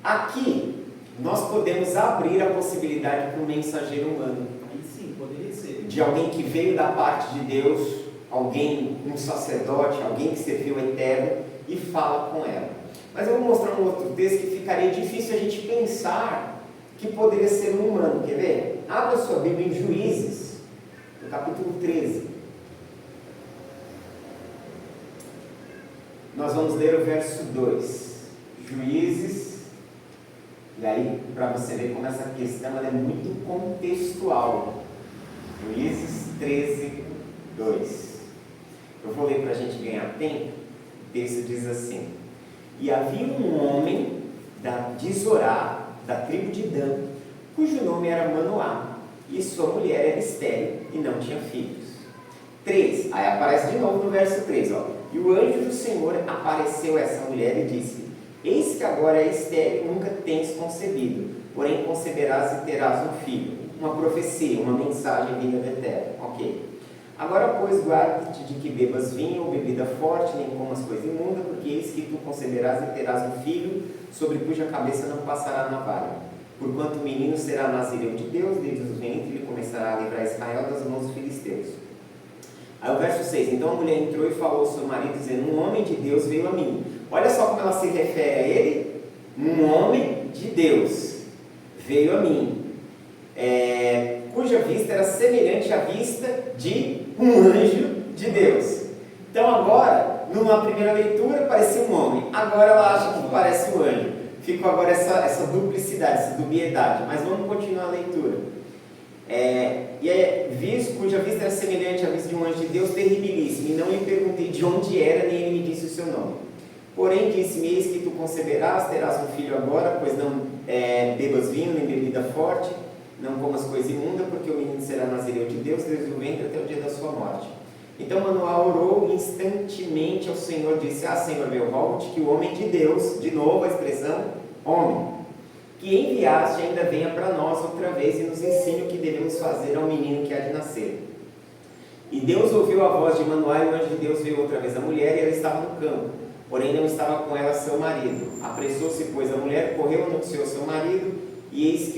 aqui nós podemos abrir a possibilidade para um mensageiro humano. Aí sim, poderia ser. De alguém que veio da parte de Deus, alguém, um sacerdote, alguém que serviu o Eterno e fala com ela. Mas eu vou mostrar um outro texto que ficaria difícil a gente pensar que poderia ser um humano. Quer ver? Abra sua Bíblia em Juízes, no capítulo 13. Nós vamos ler o verso 2. Juízes, e aí, para você ver como essa questão ela é muito contextual. Juízes 13, 2. Eu vou ler para a gente ganhar tempo. O texto diz assim: E havia um homem de Zorá, da tribo de Dan, cujo nome era Manoá, e sua mulher era estéril e não tinha filhos. 3. Aí aparece de novo no verso 3, ó. E o anjo do Senhor apareceu a essa mulher e disse: Eis que agora é estéril, nunca tens concebido, porém conceberás e terás um filho. Uma profecia, uma mensagem vinda do Eterno. Ok. Agora, pois, guarda-te de que bebas vinho ou bebida forte, nem comas coisa imunda, porque eis que tu conceberás e terás um filho, sobre cuja cabeça não passará navalha. Porquanto o menino será nazireu de Deus, desde os ventres ele começará a livrar Israel das mãos dos filisteus. Aí o verso 6, então a mulher entrou e falou ao seu marido, dizendo: Um homem de Deus veio a mim. Olha só como ela se refere a ele. Um homem de Deus veio a mim, cuja vista era semelhante à vista de um anjo de Deus. Então agora, numa primeira leitura, parecia um homem. Agora ela acha que parece um anjo. Ficou agora essa duplicidade, essa dubiedade. Mas vamos continuar a leitura. Cuja vista era semelhante à vista de um anjo de Deus, terribilíssimo. E não lhe perguntei de onde era, nem ele me disse o seu nome. Porém disse-me: Eis que tu conceberás, terás um filho agora, pois não bebas vinho, nem bebida forte, não comas coisa imunda, porque o menino será nazireu de Deus, desde o ventre até o dia da sua morte. Então Manoá orou instantemente ao Senhor, disse: Senhor meu, rogo-te que o homem de Deus, de novo a expressão homem, que enviaste ainda venha para nós outra vez e nos ensine o que devemos fazer ao menino que há de nascer. E Deus ouviu a voz de Manoá, e o anjo de Deus veio outra vez a mulher, e ela estava no campo, porém não estava com ela seu marido. Apressou-se, pois, a mulher, correu, anunciou seu marido, e eis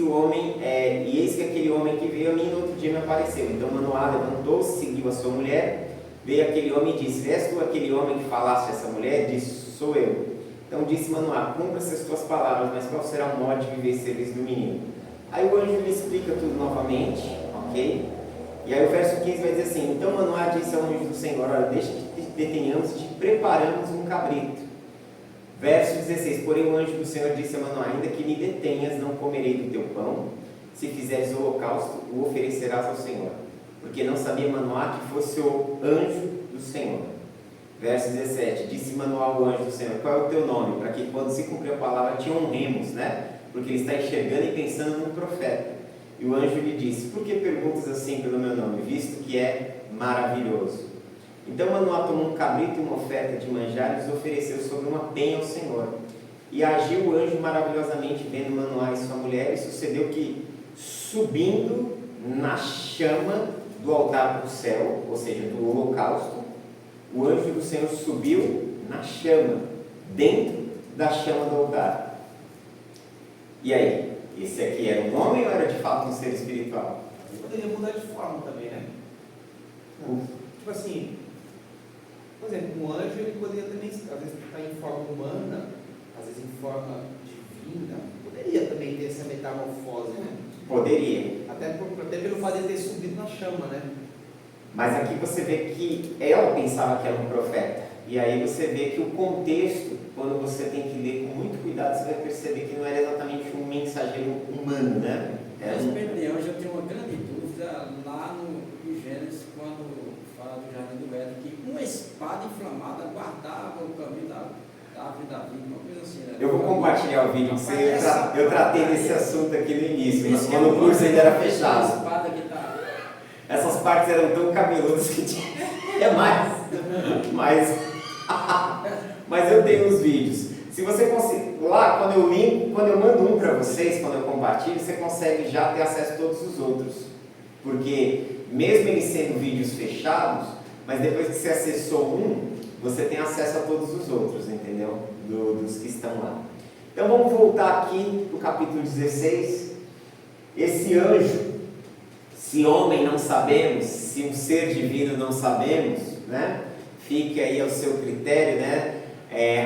que aquele homem que veio a mim no outro dia me apareceu. Então Manoá levantou-se, seguiu a sua mulher. Veio aquele homem e disse: És tu aquele homem que falaste a essa mulher? Disse: Sou eu. Então disse Manoá: Cumpra-se as tuas palavras, mas qual será o modo de viver e serviço do menino? Aí o anjo lhe explica tudo novamente, Ok? E aí o verso 15 vai dizer assim: então Manoá disse ao anjo do Senhor: olha, deixa que detenhamos e te preparamos um cabrito. Verso 16: porém o anjo do Senhor disse a Manoá: ainda que me detenhas, não comerei do teu pão. Se fizeres o holocausto, o oferecerás ao Senhor. Porque não sabia Manoá que fosse o anjo do Senhor. Verso 17: disse Manoá ao anjo do Senhor: qual é o teu nome? Para que quando se cumprir a palavra te honremos, né? Porque ele está enxergando e pensando no profeta. E o anjo lhe disse: por que perguntas assim pelo meu nome, visto que é maravilhoso? Então Manoá tomou um cabrito e uma oferta de manjares e ofereceu sobre uma penha ao Senhor. E agiu o anjo maravilhosamente vendo Manoá e sua mulher, e sucedeu que, subindo na chama do altar para o céu, ou seja, do holocausto, o anjo do Senhor subiu na chama, dentro da chama do altar. E aí? Esse aqui era um homem ou era de fato um ser espiritual? Poderia mudar de forma também, né? Tipo assim, por exemplo, um anjo ele poderia também, às vezes, estar em forma humana, às vezes em forma divina. Poderia também ter essa metamorfose, né? Poderia. Até pelo fato de ter subido na chama, né? Mas aqui você vê que ela pensava que era um profeta. E aí você vê que o contexto, quando você tem que ler com muito cuidado, você vai perceber que não era exatamente um mensageiro humano, né? A respeito de anjo, eu tenho uma grande dúvida lá no Gênesis, quando fala do Jardim do Éden, que uma espada inflamada guardava o caminho da árvore da vida, uma coisa assim, né? Eu vou compartilhar o vídeo com você. Eu tratei desse assunto aqui no início, mas Esse quando o curso ainda era fechado. Essa espada que tá... Essas partes eram tão cabeludas que tinha. É mais. Mas eu tenho os vídeos. Se você conseguir, lá quando eu mando um para vocês, quando eu compartilho, você consegue já ter acesso a todos os outros. Porque mesmo eles sendo vídeos fechados, mas depois que você acessou um, você tem acesso a todos os outros, entendeu? Dos que estão lá. Então vamos voltar aqui no capítulo 16. Esse anjo, se homem não sabemos, se um ser divino não sabemos, né? Fique aí ao seu critério, né?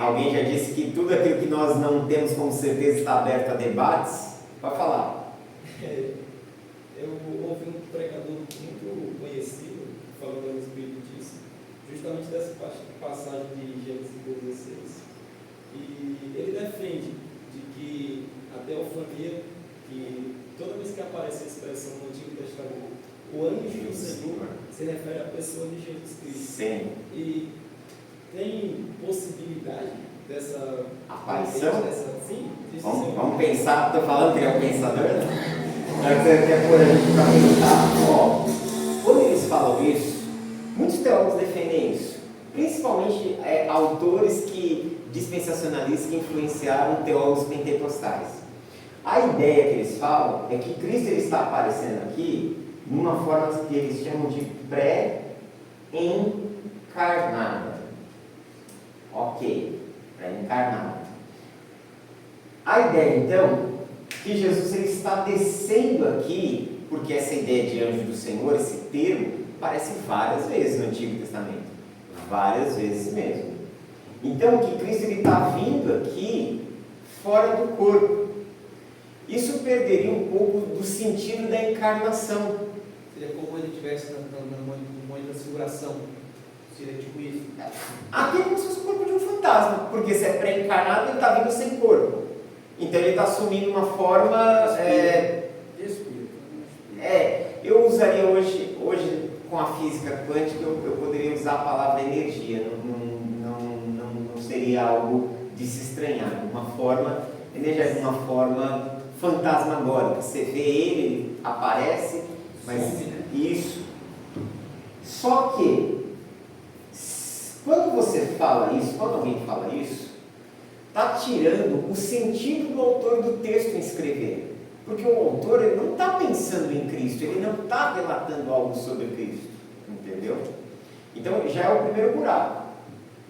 Alguém já disse que tudo aquilo que nós não temos com certeza está aberto a debates. Pode falar. Eu ouvi um pregador muito conhecido falando a respeito disso, justamente dessa passagem de Gênesis 16. E ele defende de que a teofania, que toda vez que aparece a expressão no Antigo Testamento, o anjo do Senhor se refere à pessoa de Jesus Cristo. Sim. E tem possibilidade dessa aparição? Sim. Vamos pensar, estou falando que ele é um pensador, né? Você quer pôr a gente para pensar? Ó, quando eles falam isso, muitos teólogos defendem isso, principalmente autores dispensacionalistas que influenciaram teólogos pentecostais. A ideia que eles falam é que Cristo ele está aparecendo aqui numa forma que eles chamam de pré-encarnada. Ok, pré-encarnada. A ideia então que Jesus ele está descendo aqui, porque essa ideia de anjo do Senhor, esse termo, aparece várias vezes no Antigo Testamento, várias vezes mesmo. Então que Cristo ele está vindo aqui fora do corpo. Isso perderia um pouco do sentido da encarnação. Seria como ele estivesse no momento da figuração. Seria tipo isso. Aqui é como se fosse o corpo de um fantasma, porque se é pré-encarnado, ele está vindo sem corpo. Então ele está assumindo uma forma. Espírito. Eu usaria hoje com a física quântica, eu poderia usar a palavra energia. Não seria algo de se estranhar. Uma forma, energia de uma forma fantasmagórica. Você vê ele aparece, mas isso. Só que quando você fala isso, quando alguém fala isso, está tirando o sentido do autor do texto em escrever. Porque o autor ele não está pensando em Cristo, ele não está relatando algo sobre Cristo. Entendeu? Então já é o primeiro buraco.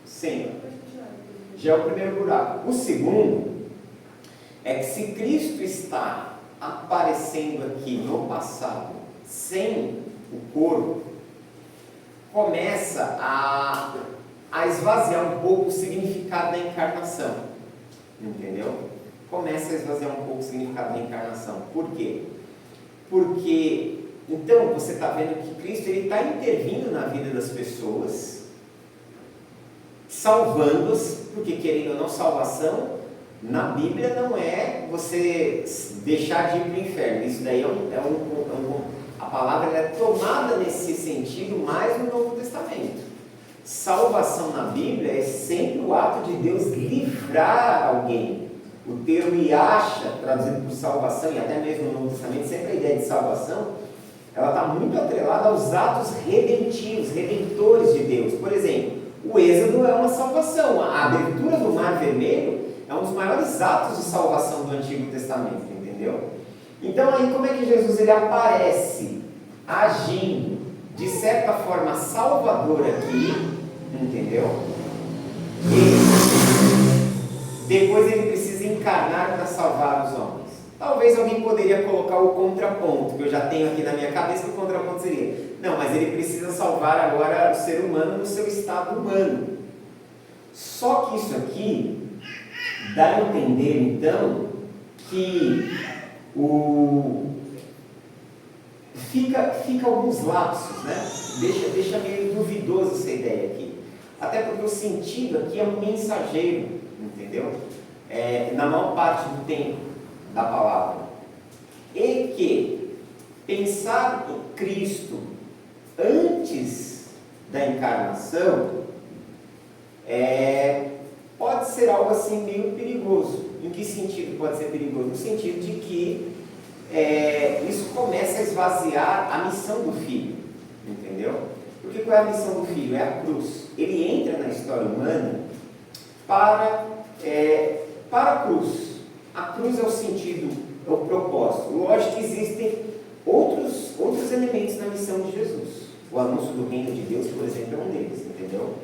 Sim. Já é o primeiro buraco. O segundo é que se Cristo está aparecendo aqui no passado sem o corpo, começa a esvaziar um pouco o significado da encarnação. Entendeu? Começa a esvaziar um pouco o significado da encarnação. Por quê? Porque Então, você está vendo que Cristo está intervindo na vida das pessoas, salvando-as, porque querendo ou não, salvação na Bíblia não é você deixar de ir para o inferno. Isso daí a palavra é tomada nesse sentido mais no Novo Testamento. Salvação na Bíblia é sempre o ato de Deus livrar alguém. O termo Yasha, traduzido por salvação, e até mesmo no Novo Testamento, sempre a ideia de salvação, ela está muito atrelada aos atos redentivos, redentores de Deus. Por exemplo, o Êxodo é uma salvação. A abertura do Mar Vermelho é um dos maiores atos de salvação do Antigo Testamento, entendeu? Então aí como é que Jesus ele aparece agindo de certa forma salvador aqui, entendeu? E depois ele precisa encarnar para salvar os homens. Talvez alguém poderia colocar o contraponto, que eu já tenho aqui na minha cabeça, que o contraponto seria: não, mas ele precisa salvar agora o ser humano no seu estado humano. Só que isso aqui dá a entender, então, que fica alguns lapsos, né? Deixa meio duvidoso essa ideia aqui. Até porque o sentido aqui é um mensageiro, entendeu? Na maior parte do tempo da palavra. E que pensar em Cristo antes da encarnação pode ser algo assim meio perigoso. Em que sentido pode ser perigoso? No sentido de que isso começa a esvaziar a missão do Filho, entendeu? Porque qual é a missão do Filho? É a cruz. Ele entra na história humana para a cruz. A cruz é o sentido, é o propósito. Lógico que existem outros elementos na missão de Jesus. O anúncio do reino de Deus, por exemplo, é um deles, entendeu?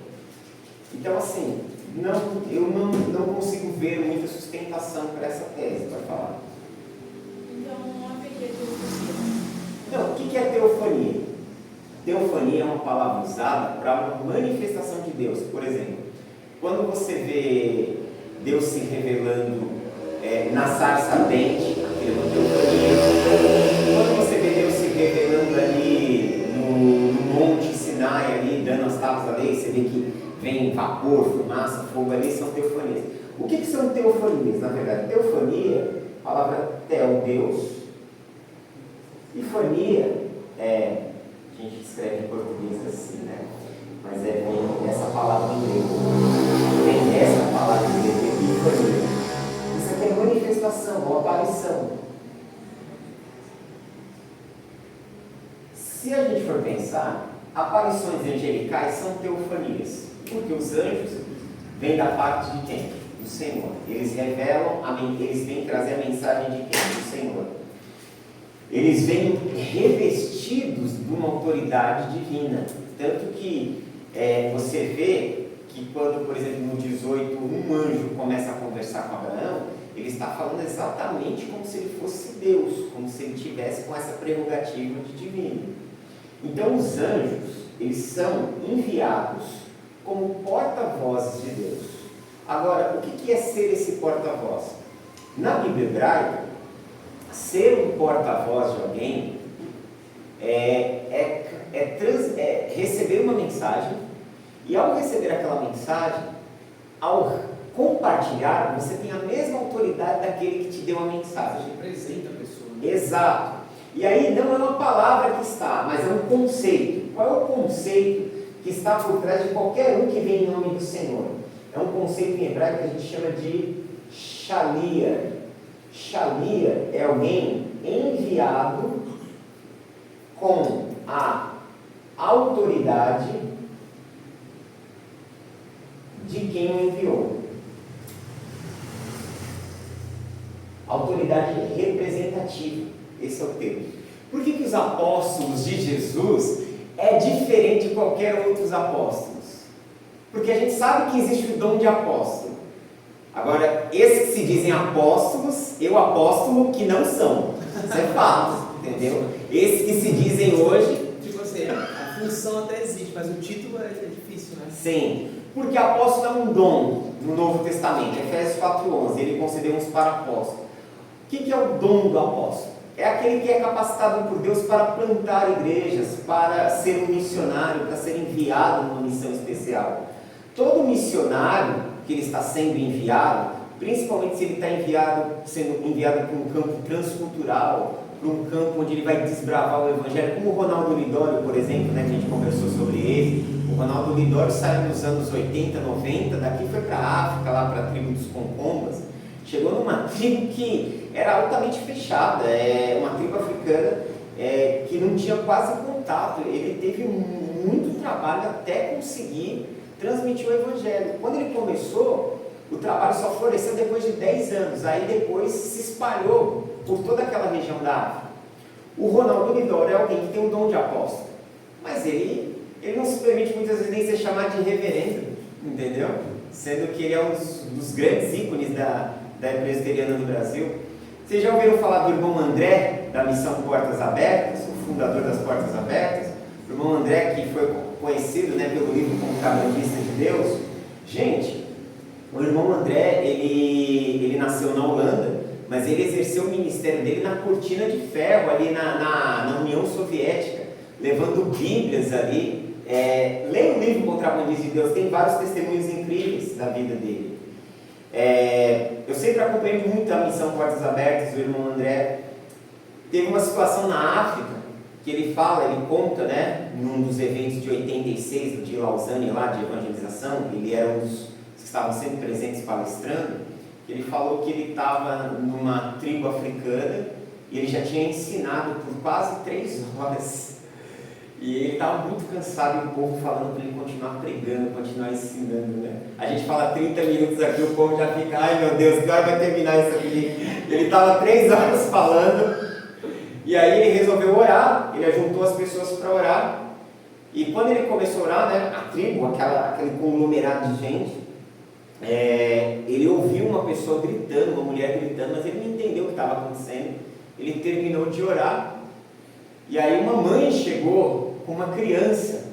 Então, assim, eu não consigo ver muita sustentação para essa tese, para falar. Então, não haveria teofania. Não, o que é teofania? Teofania é uma palavra usada para uma manifestação de Deus. Por exemplo, quando você vê Deus se revelando na sarça ardente, aquilo é uma teofania. Quando você vê Deus se revelando ali no Monte Sinai, ali, dando as tábuas da lei, você vê que vem vapor, fumaça, fogo ali, são teofanias. O que são teofanias, na verdade? Teofania, a palavra teo, Deus, e fania, a gente escreve em português assim, né? Mas vem essa palavra em grego. Vem essa palavra em grego, epifania. Isso aqui é manifestação, ou aparição. Se a gente for pensar, aparições angelicais são teofanias. Porque os anjos vêm da parte de quem? Do Senhor. Eles revelam, eles vêm trazer a mensagem de quem? Do Senhor. Eles vêm revestidos de uma autoridade divina. Tanto que você vê que quando, por exemplo, no 18, um anjo começa a conversar com Abraão, ele está falando exatamente como se ele fosse Deus, como se ele tivesse com essa prerrogativa de divino. Então os anjos, eles são enviados como porta-vozes de Deus. Agora, o que é ser esse porta-voz? Na Bíblia hebraica, ser um porta-voz de alguém receber uma mensagem, e ao receber aquela mensagem, ao compartilhar, você tem a mesma autoridade daquele que te deu a mensagem. Representa a pessoa. Né? Exato. E aí não é uma palavra que está, mas é um conceito. Qual é o conceito que está por trás de qualquer um que vem em nome do Senhor? É um conceito em hebraico que a gente chama de shalia. Shalia é alguém enviado com a autoridade de quem o enviou. Autoridade representativa, esse é o termo. Por que os apóstolos de Jesus é diferente de qualquer outros apóstolos? Porque a gente sabe que existe o dom de apóstolo. Agora, esses que se dizem apóstolos, eu apóstolo que não são. Isso é fato, entendeu? Esses que se dizem hoje... Tipo assim, a função até existe, mas o título é difícil, né? Sim, porque apóstolo é um dom no Novo Testamento. Efésios 4:11, ele concedeu uns para apóstolos. O que é o dom do apóstolo? é aquele que é capacitado por Deus para plantar igrejas, para ser um missionário, para ser enviado numa missão especial. Todo missionário que ele está sendo enviado, principalmente se ele está sendo enviado para um campo transcultural, para um campo onde ele vai desbravar o Evangelho, como o Ronaldo Lidório, por exemplo, né, que a gente conversou sobre ele. O Ronaldo Lidório saiu nos anos 80, 90, daqui foi para a África, lá para a tribo dos Concombas, chegou numa tribo que era altamente fechada, uma tribo africana que não tinha quase contato. Ele teve muito trabalho até conseguir transmitir o Evangelho. Quando ele começou, o trabalho só floresceu depois de 10 anos, aí depois se espalhou por toda aquela região da África. O Ronaldo Lidório é alguém que tem um dom de apóstolo, mas ele não se permite muitas vezes nem ser chamado de reverendo, entendeu? Sendo que ele é um dos grandes ícones da presbiteriana no Brasil. Vocês já ouviram falar do irmão André, da missão Portas Abertas, o fundador das Portas Abertas? O irmão André, que foi conhecido, né, pelo livro como Cabandista de Deus. Gente, o irmão André, ele nasceu na Holanda, mas ele exerceu o ministério dele na cortina de ferro, ali na União Soviética, levando bíblias ali. Leia o livro Contrabandista de Deus, tem vários testemunhos incríveis da vida dele. Eu sempre acompanhei muito a missão Portas Abertas, o irmão André. Teve uma situação na África, que ele conta, né, num dos eventos de 86, do de Lausanne, lá de evangelização. Ele era um dos que estavam sempre presentes palestrando. Ele falou que ele estava numa tribo africana e ele já tinha ensinado por quase 3 horas. E ele estava muito cansado e o povo falando para ele continuar pregando, continuar ensinando, né? A gente fala 30 minutos aqui, o povo já fica, ai meu Deus, que hora vai terminar isso aqui? Ele estava 3 horas falando, e aí ele resolveu orar, ele ajuntou as pessoas para orar, e quando ele começou a orar, né, a tribo, aquele conglomerado de gente, ele ouviu uma pessoa gritando, uma mulher gritando, mas ele não entendeu o que estava acontecendo. Ele terminou de orar, e aí uma mãe chegou com uma criança,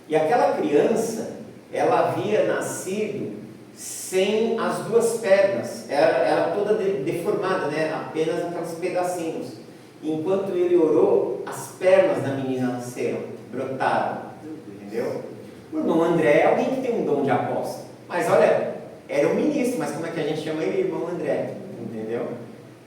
e aquela criança, ela havia nascido sem as 2 pernas, era toda deformada, né? Apenas aqueles pedacinhos. Enquanto ele orou, as pernas da menina nasceram, brotaram, entendeu? O irmão André é alguém que tem um dom de apóstolo, mas olha, era um ministro, mas como é que a gente chama ele? Irmão André, entendeu?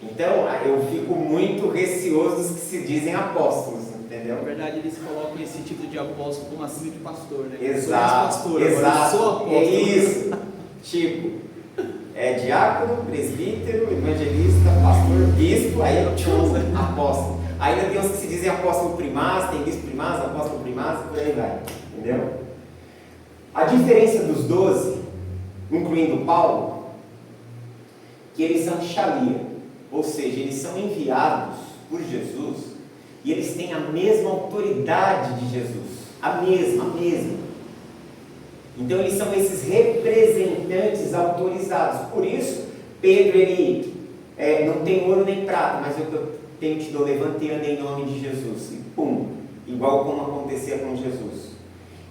Então, eu fico muito receoso dos que se dizem apóstolos, entendeu? Na verdade, eles colocam esse tipo de apóstolo como acima de pastor, né? Exato, pastor, exato, eu sou apóstolo. é isso. Tipo, diácono, presbítero, evangelista, pastor, bispo, aí apóstolo. Ainda tem uns que se dizem apóstolo primaz, tem bispo primaz, apóstolo primaz, por aí vai, entendeu? A diferença dos 12, incluindo Paulo, que eles são shalia, ou seja, eles são enviados por Jesus e eles têm a mesma autoridade de Jesus, a mesma. Então eles são esses representantes autorizados. Por isso, Pedro, ele não tem ouro nem prata, mas eu tenho te dou, levanta e anda em nome de Jesus. E pum, igual como acontecia com Jesus.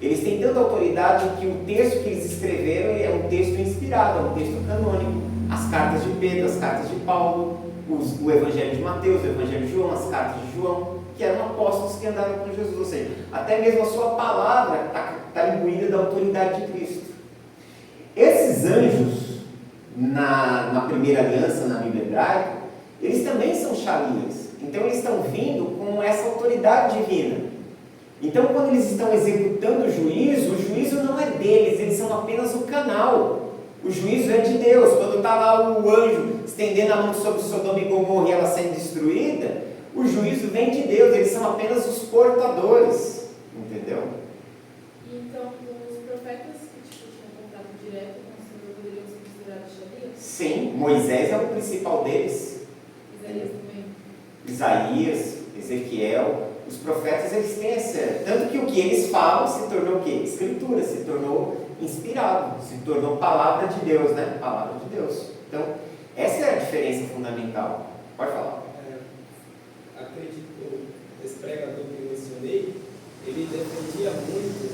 Eles têm tanta autoridade que o texto que eles escreveram é um texto inspirado, é um texto canônico. As cartas de Pedro, as cartas de Paulo, o Evangelho de Mateus, o Evangelho de João, as cartas de João, que eram apóstolos que andaram com Jesus. Ou seja, até mesmo a sua palavra está imbuída da autoridade de Cristo. Esses anjos, na primeira aliança, na Bíblia hebraica, eles também são shalias. Então eles estão vindo com essa autoridade divina. Então, quando eles estão executando o juízo não é deles, eles são apenas o canal. O juízo é de Deus. Quando está lá o anjo estendendo a mão sobre Sodoma e Gomorra e ela sendo destruída, o juízo vem de Deus, eles são apenas os portadores. Entendeu? Então, os profetas que tinham contato direto com o Senhor poderiam ser considerados shalias? Sim, Moisés é o principal deles. Isaías também. Isaías, Ezequiel. Os profetas, eles têm essa... Tanto que o que eles falam se tornou o quê? Escritura, se tornou inspirado, se tornou palavra de Deus, né? Palavra de Deus. Então, essa é a diferença fundamental. Pode falar. Acredito, esse pregador que eu mencionei, ele defendia muito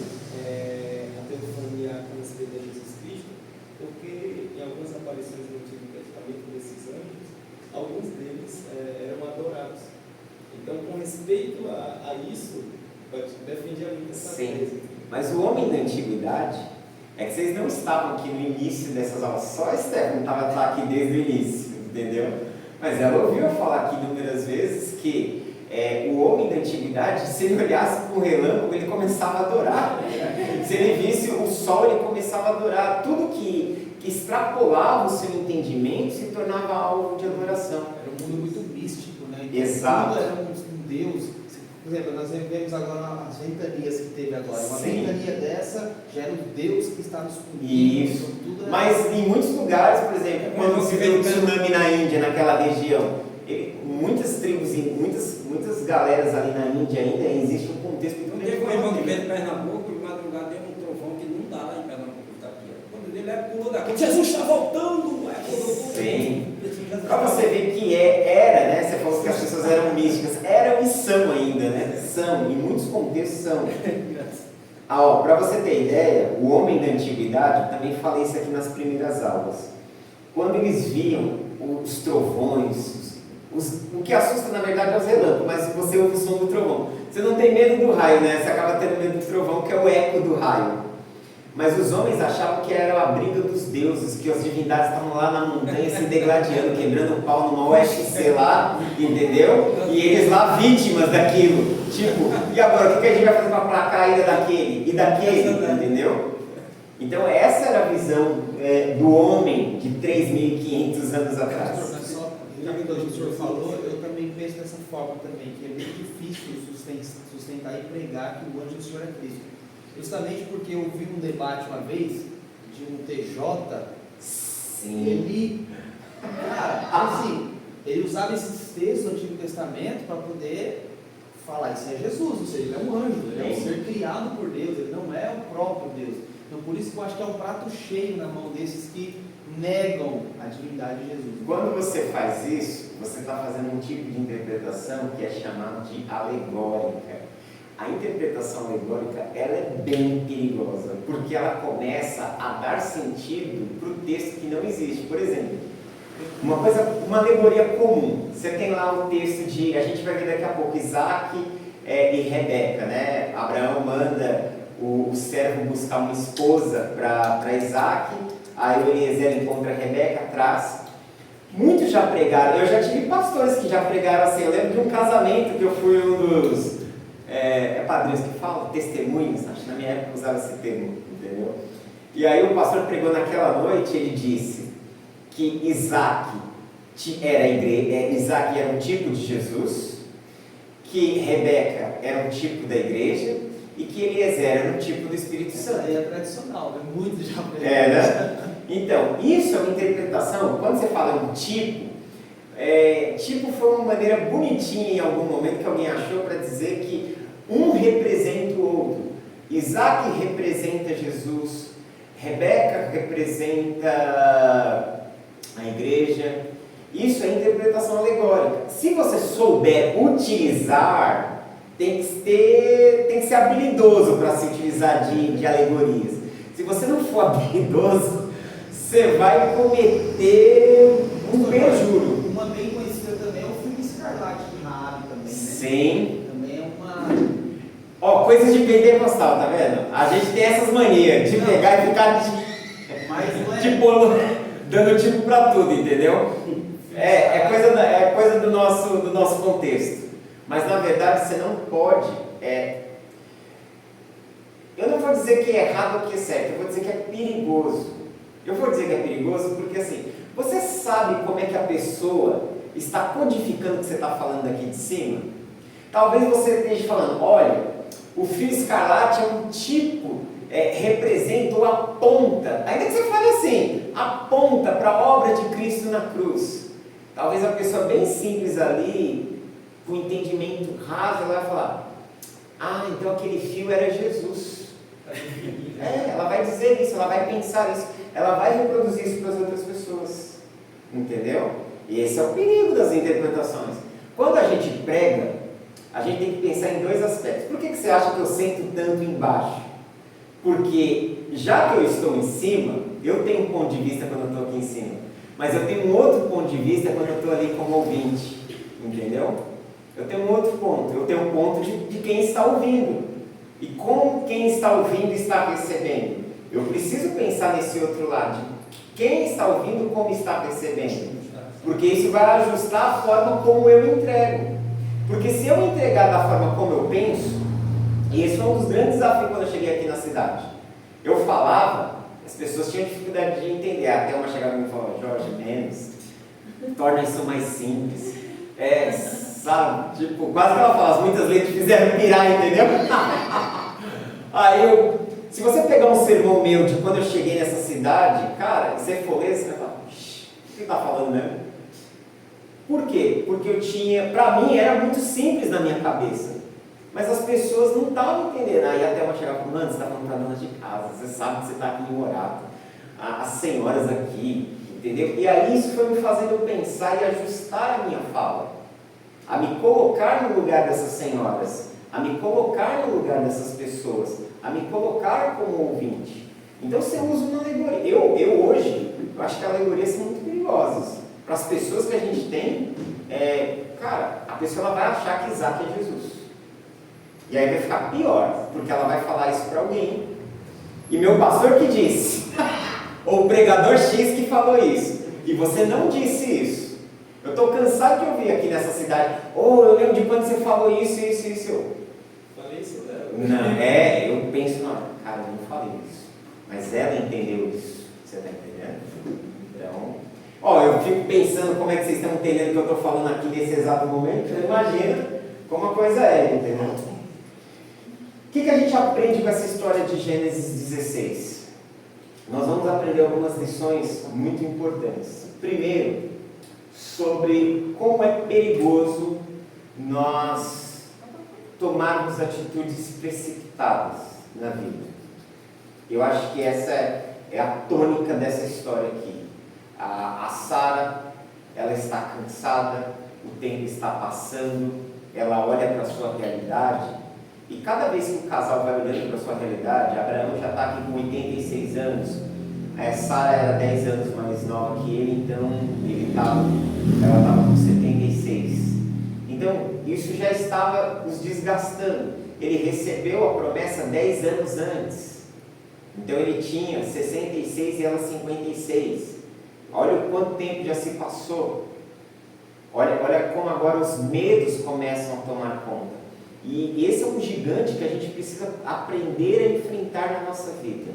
a teofonia a respeito de Jesus Cristo, porque em algumas aparições no Antigo Testamento desses anjos, alguns deles eram adorados respeito a isso, defendia muito essa Sim. tese. Mas o homem da antiguidade, é que vocês não estavam aqui no início dessas aulas, só a Stephanie estava aqui desde o início, entendeu? Mas ela ouviu eu falar aqui inúmeras vezes que o homem da antiguidade, se ele olhasse para um relâmpago, ele começava a adorar. Se ele visse o sol, ele começava a adorar. Tudo que extrapolava o seu entendimento se tornava alvo de adoração. Era um mundo muito místico, né? Então, Exato. tudo era um Deus. Por exemplo, nós vemos agora as ventanias que teve agora. Uma Sim. ventania dessa já era o Deus que está nos comigo. Isso. Então, tudo era... Mas em muitos lugares, por exemplo, quando se deu o tsunami na Índia, naquela região, muitas tribos e muitas galeras ali na Índia ainda existe um contexto muito Teve um irmão que veio de grande. Pernambuco, de madrugada deu um trovão que não dá lá em Pernambuco, que está aqui. Quando ele pulou daqui, Jesus está voltando! Sim. Para você ver que era, né? Você falou que as pessoas eram místicas, eram e são ainda, né? São, em muitos contextos são. Para você ter ideia, o homem da antiguidade, também falei isso aqui nas primeiras aulas. Quando eles viam os trovões, o que assusta na verdade é os relâmpagos, mas você ouve o som do trovão. Você não tem medo do raio, né? Você acaba tendo medo do trovão, que é o eco do raio. Mas os homens achavam que era a briga dos deuses, que as divindades estavam lá na montanha se degladiando, quebrando o pau numa UFC lá, entendeu? E eles lá vítimas daquilo. Tipo, e agora o que a gente vai fazer para aplacar a ira daquele e daquele, entendeu? Então essa era a visão do homem de 3.500 anos atrás. Já que o senhor falou, eu também penso dessa forma também, que é bem difícil sustentar e pregar que o anjo do Senhor é Cristo. Justamente porque eu vi um debate uma vez de um TJ. Sim. Ele, cara, assim, ele usava esses textos do Antigo Testamento para poder falar, isso é Jesus, ou seja, ele é um anjo, ele é um ser criado por Deus, ele não é o próprio Deus. Então por isso que eu acho que é um prato cheio na mão desses que negam a divindade de Jesus. Quando você faz isso, você está fazendo um tipo de interpretação que é chamado de alegórica. A interpretação alegórica, ela é bem perigosa, porque ela começa a dar sentido para o texto que não existe. Por exemplo, uma alegoria comum. Você tem lá o texto de, a gente vai ver daqui a pouco, Isaac e Rebeca, né? Abraão manda o servo buscar uma esposa para Isaac, aí o Eliezer encontra a Rebeca atrás. Muitos já pregaram, eu já tive pastores que já pregaram assim. Eu lembro de um casamento que eu fui um dos padrinhos que falam, testemunhos, acho que na minha época usava esse termo, entendeu? E aí o pastor pregou naquela noite, ele disse que Isaac era um tipo de Jesus, que Rebeca era um tipo da igreja e que Eliezer era um tipo do Espírito Santo. Essa aí é tradicional, né? Muitos já pregaram. Né? Então, isso é uma interpretação. Quando você fala em tipo foi uma maneira bonitinha em algum momento que alguém achou para dizer que um representa o outro. Isaac representa Jesus, Rebeca representa a igreja. Isso é interpretação alegórica. Se você souber utilizar, tem que ser habilidoso para se utilizar de alegorias. Se você não for habilidoso, você vai cometer um perjúrio. Uma bem conhecida também é o filme Escarlate de Raab também, né? Sim. Também é uma... Coisas de pentecostal, tá vendo? A gente tem essas manias de pegar e ficar dando tipo pra tudo, entendeu? É coisa do nosso contexto. Mas na verdade você não pode. Eu não vou dizer que é errado ou que é certo, eu vou dizer que é perigoso. Eu vou dizer que é perigoso porque assim, você sabe como é que a pessoa está codificando o que você está falando aqui de cima? Talvez você esteja falando, olha, o fio escarlate é um tipo, representa ou aponta, ainda que você fale assim, aponta para a obra de Cristo na cruz. Talvez a pessoa bem simples ali, com entendimento raso, ela vai falar, então aquele fio era Jesus. Ela vai dizer isso, ela vai pensar isso, ela vai reproduzir isso para as outras pessoas, entendeu? E esse é o perigo das interpretações. Quando a gente prega, a gente tem que pensar em dois aspectos. Por que você acha que eu sento tanto embaixo? Porque já que eu estou em cima, eu tenho um ponto de vista quando eu estou aqui em cima, mas eu tenho um outro ponto de vista quando eu estou ali como ouvinte, entendeu? Eu tenho um outro ponto. Eu tenho um ponto de quem está ouvindo. E como quem está ouvindo está recebendo. Eu preciso pensar nesse outro lado. Quem está ouvindo, como está recebendo. Porque isso vai ajustar a forma como eu entrego. Porque se eu entregar da forma como eu penso, e esse foi um dos grandes desafios quando eu cheguei aqui na cidade. Eu falava, as pessoas tinham dificuldade de entender. Até uma chegava e me falava, Jorge, menos, torna isso mais simples. Sabe? Tipo, quase que ela fala, muitas letras fizeram pirar, entendeu? Aí se você pegar um sermão meu de quando eu cheguei nessa cidade, cara, você for ler, você vai falar, o que está falando mesmo? Por quê? Porque eu tinha, pra mim era muito simples na minha cabeça. Mas as pessoas não estavam entendendo. Aí até uma chegava e falava, mano, você está falando para dona de casa, você sabe que você está aqui em Morato, as senhoras aqui, entendeu? E aí isso foi me fazendo eu pensar e ajustar a minha fala, a me colocar no lugar dessas senhoras, a me colocar no lugar dessas pessoas, a me colocar como ouvinte. Então você usa uma alegoria. Eu hoje, eu acho que alegorias são muito perigosas. Para as pessoas que a gente tem, cara, a pessoa ela vai achar que Isaac é Jesus. E aí vai ficar pior, porque ela vai falar isso para alguém. E meu pastor que disse, ou o pregador X que falou isso, e você não disse isso. Eu estou cansado de ouvir aqui nessa cidade, eu lembro de quando você falou isso. Falei isso dela. Não, eu penso, não, cara, eu não falei isso. Mas ela entendeu isso. Você está entendendo? Então, eu fico pensando como é que vocês estão entendendo o que eu estou falando aqui nesse exato momento. Você imagina como a coisa é, entendeu? O que a gente aprende com essa história de Gênesis 16? Nós vamos aprender algumas lições muito importantes. Primeiro, sobre como é perigoso nós tomarmos atitudes precipitadas na vida. Eu acho que essa é a tônica dessa história aqui. A Sara, ela está cansada, o tempo está passando, ela olha para a sua realidade. E cada vez que o casal vai olhando para a sua realidade, Abraão já está aqui com 86 anos, a Sara era 10 anos mais nova que ele, então ela estava com 76. Então, isso já estava os desgastando. Ele recebeu a promessa 10 anos antes. Então, ele tinha 66 e ela 56. Olha o quanto tempo já se passou. Olha como agora os medos começam a tomar conta. E esse é um gigante que a gente precisa aprender a enfrentar na nossa vida.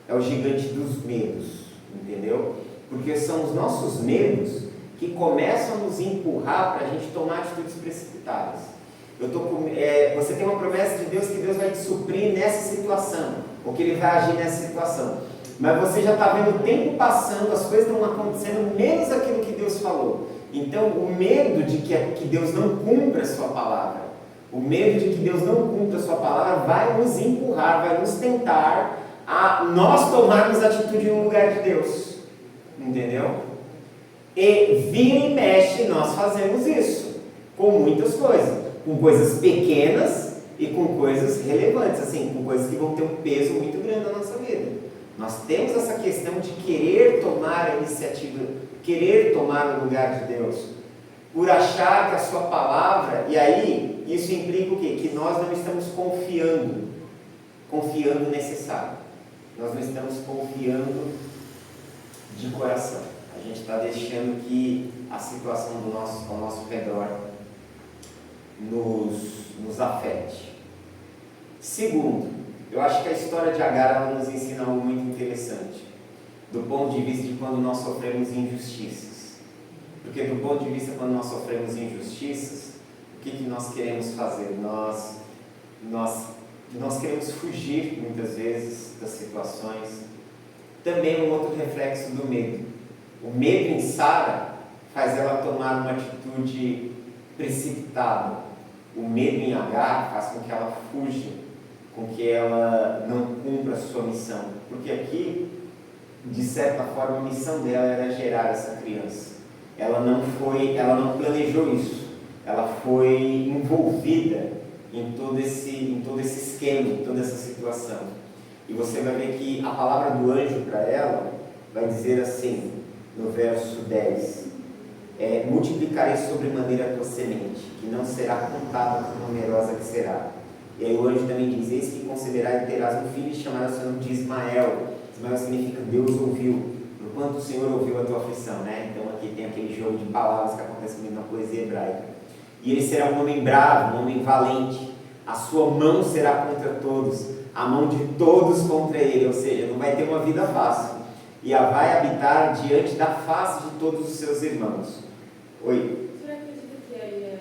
É o gigante dos medos, entendeu? Porque são os nossos medos que começam a nos empurrar para a gente tomar atitudes precipitadas. Você tem uma promessa de Deus que Deus vai te suprir nessa situação, ou que Ele vai agir nessa situação. Mas você já está vendo o tempo passando, as coisas estão acontecendo menos aquilo que Deus falou. Então, o medo de que Deus não cumpra a sua palavra, o medo de que Deus não cumpra a sua palavra vai nos empurrar, vai nos tentar a nós tomarmos atitude no lugar de Deus. Entendeu? E vira e mexe nós fazemos isso com muitas coisas, com coisas pequenas e com coisas relevantes, assim, com coisas que vão ter um peso muito grande na nossa vida. Nós temos essa questão de querer tomar a iniciativa, querer tomar o lugar de Deus, por achar que a sua palavra, e aí isso implica o quê? Que nós não estamos confiando necessário. Nós não estamos confiando de coração. A gente está deixando que a situação ao nosso redor nos afete. Segundo, eu acho que a história de Agar ela nos ensina algo muito interessante, do ponto de vista de quando nós sofremos injustiças. Porque do ponto de vista quando nós sofremos injustiças, o que nós queremos fazer? Nós queremos fugir muitas vezes das situações. Também um outro reflexo do medo. O medo em Sara faz ela tomar uma atitude precipitada. O medo em Agar faz com que ela fuja, com que ela não cumpra a sua missão. Porque aqui, de certa forma, a missão dela era gerar essa criança. Ela não planejou isso. Ela foi envolvida em todo esse esquema, em toda essa situação. E você vai ver que a palavra do anjo para ela vai dizer assim, no verso 10: multiplicarei sobremaneira a tua semente, que não será contada tão numerosa que será. E aí o anjo também diz: eis que conceberás e terás um filho, e chamarás o seu nome de Ismael. Ismael significa Deus ouviu, porquanto o Senhor ouviu a tua aflição, né? Então aqui tem aquele jogo de palavras que acontece muito na poesia hebraica. E ele será um homem bravo, um homem valente, a sua mão será contra todos, a mão de todos contra ele, ou seja, não vai ter uma vida fácil, e vai habitar diante da face de todos os seus irmãos. Oi? Você acredita que aí é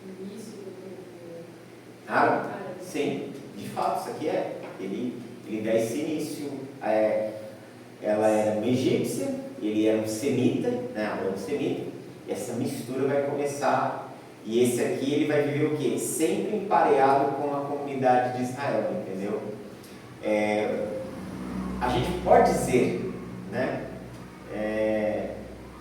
o início do Árabe? Sim, de fato, isso aqui é. Ele dá esse início. Ela era uma egípcia, ele era um semita, né? Abraão semita, e essa mistura vai começar, e esse aqui ele vai viver o quê? Sempre empareado com a comunidade de Israel, entendeu? A gente pode dizer, né?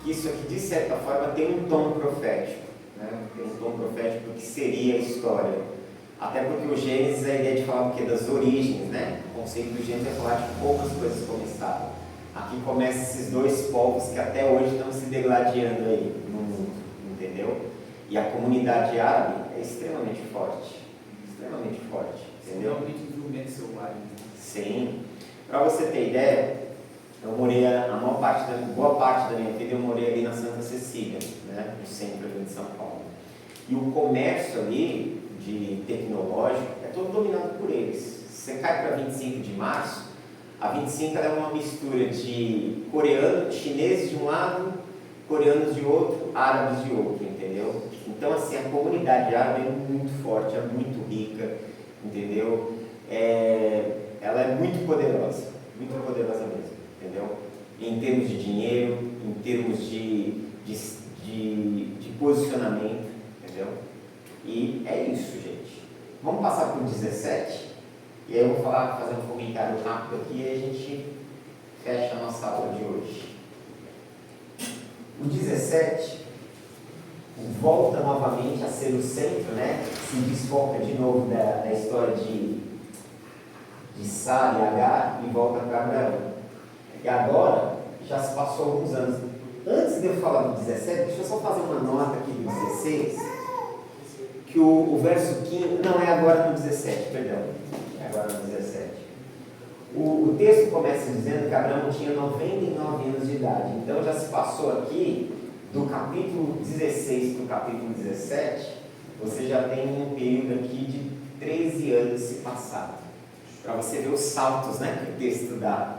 Que isso aqui de certa forma tem um tom profético, né? Tem um tom profético do que seria a história, até porque o Gênesis, a ideia de falar o quê? Das origens, né? O conceito do Gênesis é falar de poucas coisas começaram. Aqui começam esses dois povos que até hoje estão se degladiando aí no mundo, entendeu? E a comunidade árabe é extremamente forte, entendeu? Realmente desenvolvimento selvagem. Sim. Para você ter ideia, eu morei boa parte da minha vida eu morei ali na Santa Cecília, né, no centro ali de São Paulo. E o comércio ali de tecnológico é todo dominado por eles. Você cai para 25 de março, a 25 é uma mistura de coreanos, chineses de um lado, coreanos de outro, árabes de outro, entendeu? Então assim, a comunidade árabe é muito forte, é muito rica, entendeu? Ela é muito poderosa mesmo, entendeu? Em termos de dinheiro, em termos de posicionamento, entendeu? E é isso, gente. Vamos passar para o 17, e aí eu vou fazer um comentário rápido aqui e a gente fecha a nossa aula de hoje. O 17 volta novamente a ser o centro, né? Se desfoca de novo da história de Sara e Agar e volta para Abraão. E agora, já se passou alguns anos. Antes de eu falar do 17, deixa eu só fazer uma nota aqui do 16, que o verso 15, não é agora no 17, perdão, é agora no 17. O texto começa dizendo que Abraão tinha 99 anos de idade, então já se passou aqui, do capítulo 16 para o capítulo 17, você já tem um período aqui de 13 anos se passaram, para você ver os saltos, né, que o texto dá.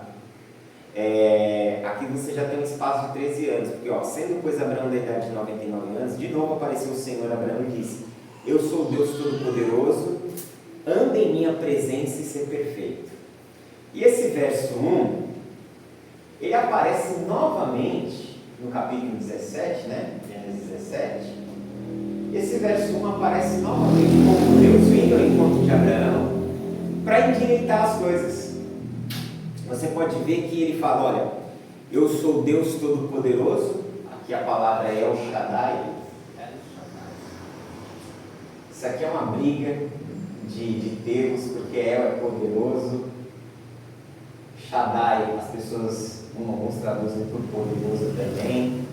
Aqui você já tem um espaço de 13 anos, porque sendo pois Abraão da idade de 99 anos, de novo apareceu o Senhor a Abraão e disse: eu sou o Deus Todo-Poderoso, anda em minha presença e ser perfeito. E esse verso 1, ele aparece novamente no capítulo 17, né? Gênesis 17. Esse verso 1 aparece novamente como Deus vindo ao encontro de Abraão para endireitar as coisas. Você pode ver que ele fala: olha, eu sou Deus Todo-Poderoso, aqui a palavra é El Shaddai. Isso aqui é uma briga de termos, porque El é poderoso, Shaddai, as pessoas, alguns traduzem por poderoso também,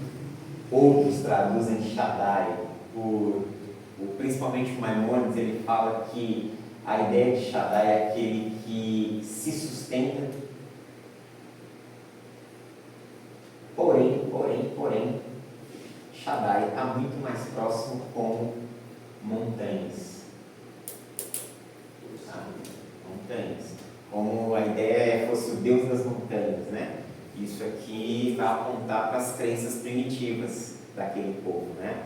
outros traduzem Shaddai, principalmente o Maimônides, ele fala que a ideia de Shaddai é aquele que se sustenta. Porém, Shaddai está muito mais próximo com montanhas. Montanhas. Como a ideia fosse o Deus das montanhas, né? Isso aqui vai apontar para as crenças primitivas daquele povo, né?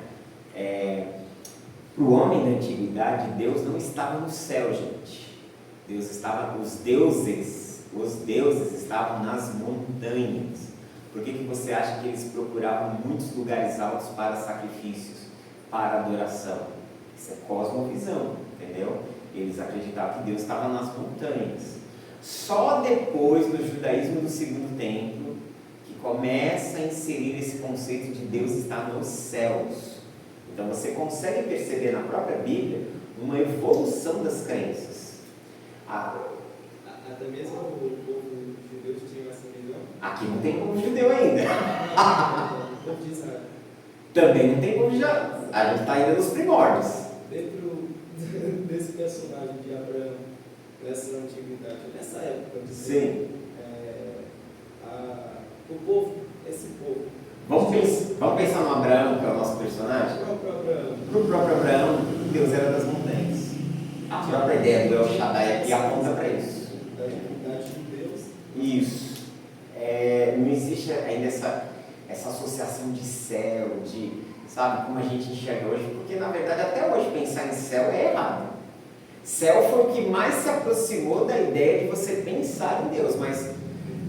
Para o homem da antiguidade, Deus não estava no céu, gente. Os deuses estavam nas montanhas. Por que você acha que eles procuravam muitos lugares altos para sacrifícios, para adoração? Isso é cosmovisão, entendeu? Eles acreditavam que Deus estava nas montanhas. Só depois do judaísmo do Segundo Templo que começa a inserir esse conceito de Deus estar nos céus. Então você consegue perceber na própria Bíblia uma evolução das crenças. Até mesmo o povo judeu tinha essa visão? Aqui não tem como judeu ainda. O povo de Israel. Também não tem como já. A gente está ainda nos primórdios. Dentro desse personagem de Abraão, nessa antiguidade, nessa época, Sim. O povo, esse povo. Vamos pensar no Abraão, que é o nosso personagem? O próprio Abraão. Para o próprio Abraão, Deus era das montanhas. A própria ideia do El Shaddai aqui aponta para isso. Da divindade de Deus. Isso. Não existe ainda essa associação de céu, sabe, como a gente enxerga hoje, porque na verdade até hoje pensar em céu é errado. Céu foi o que mais se aproximou da ideia de você pensar em Deus, mas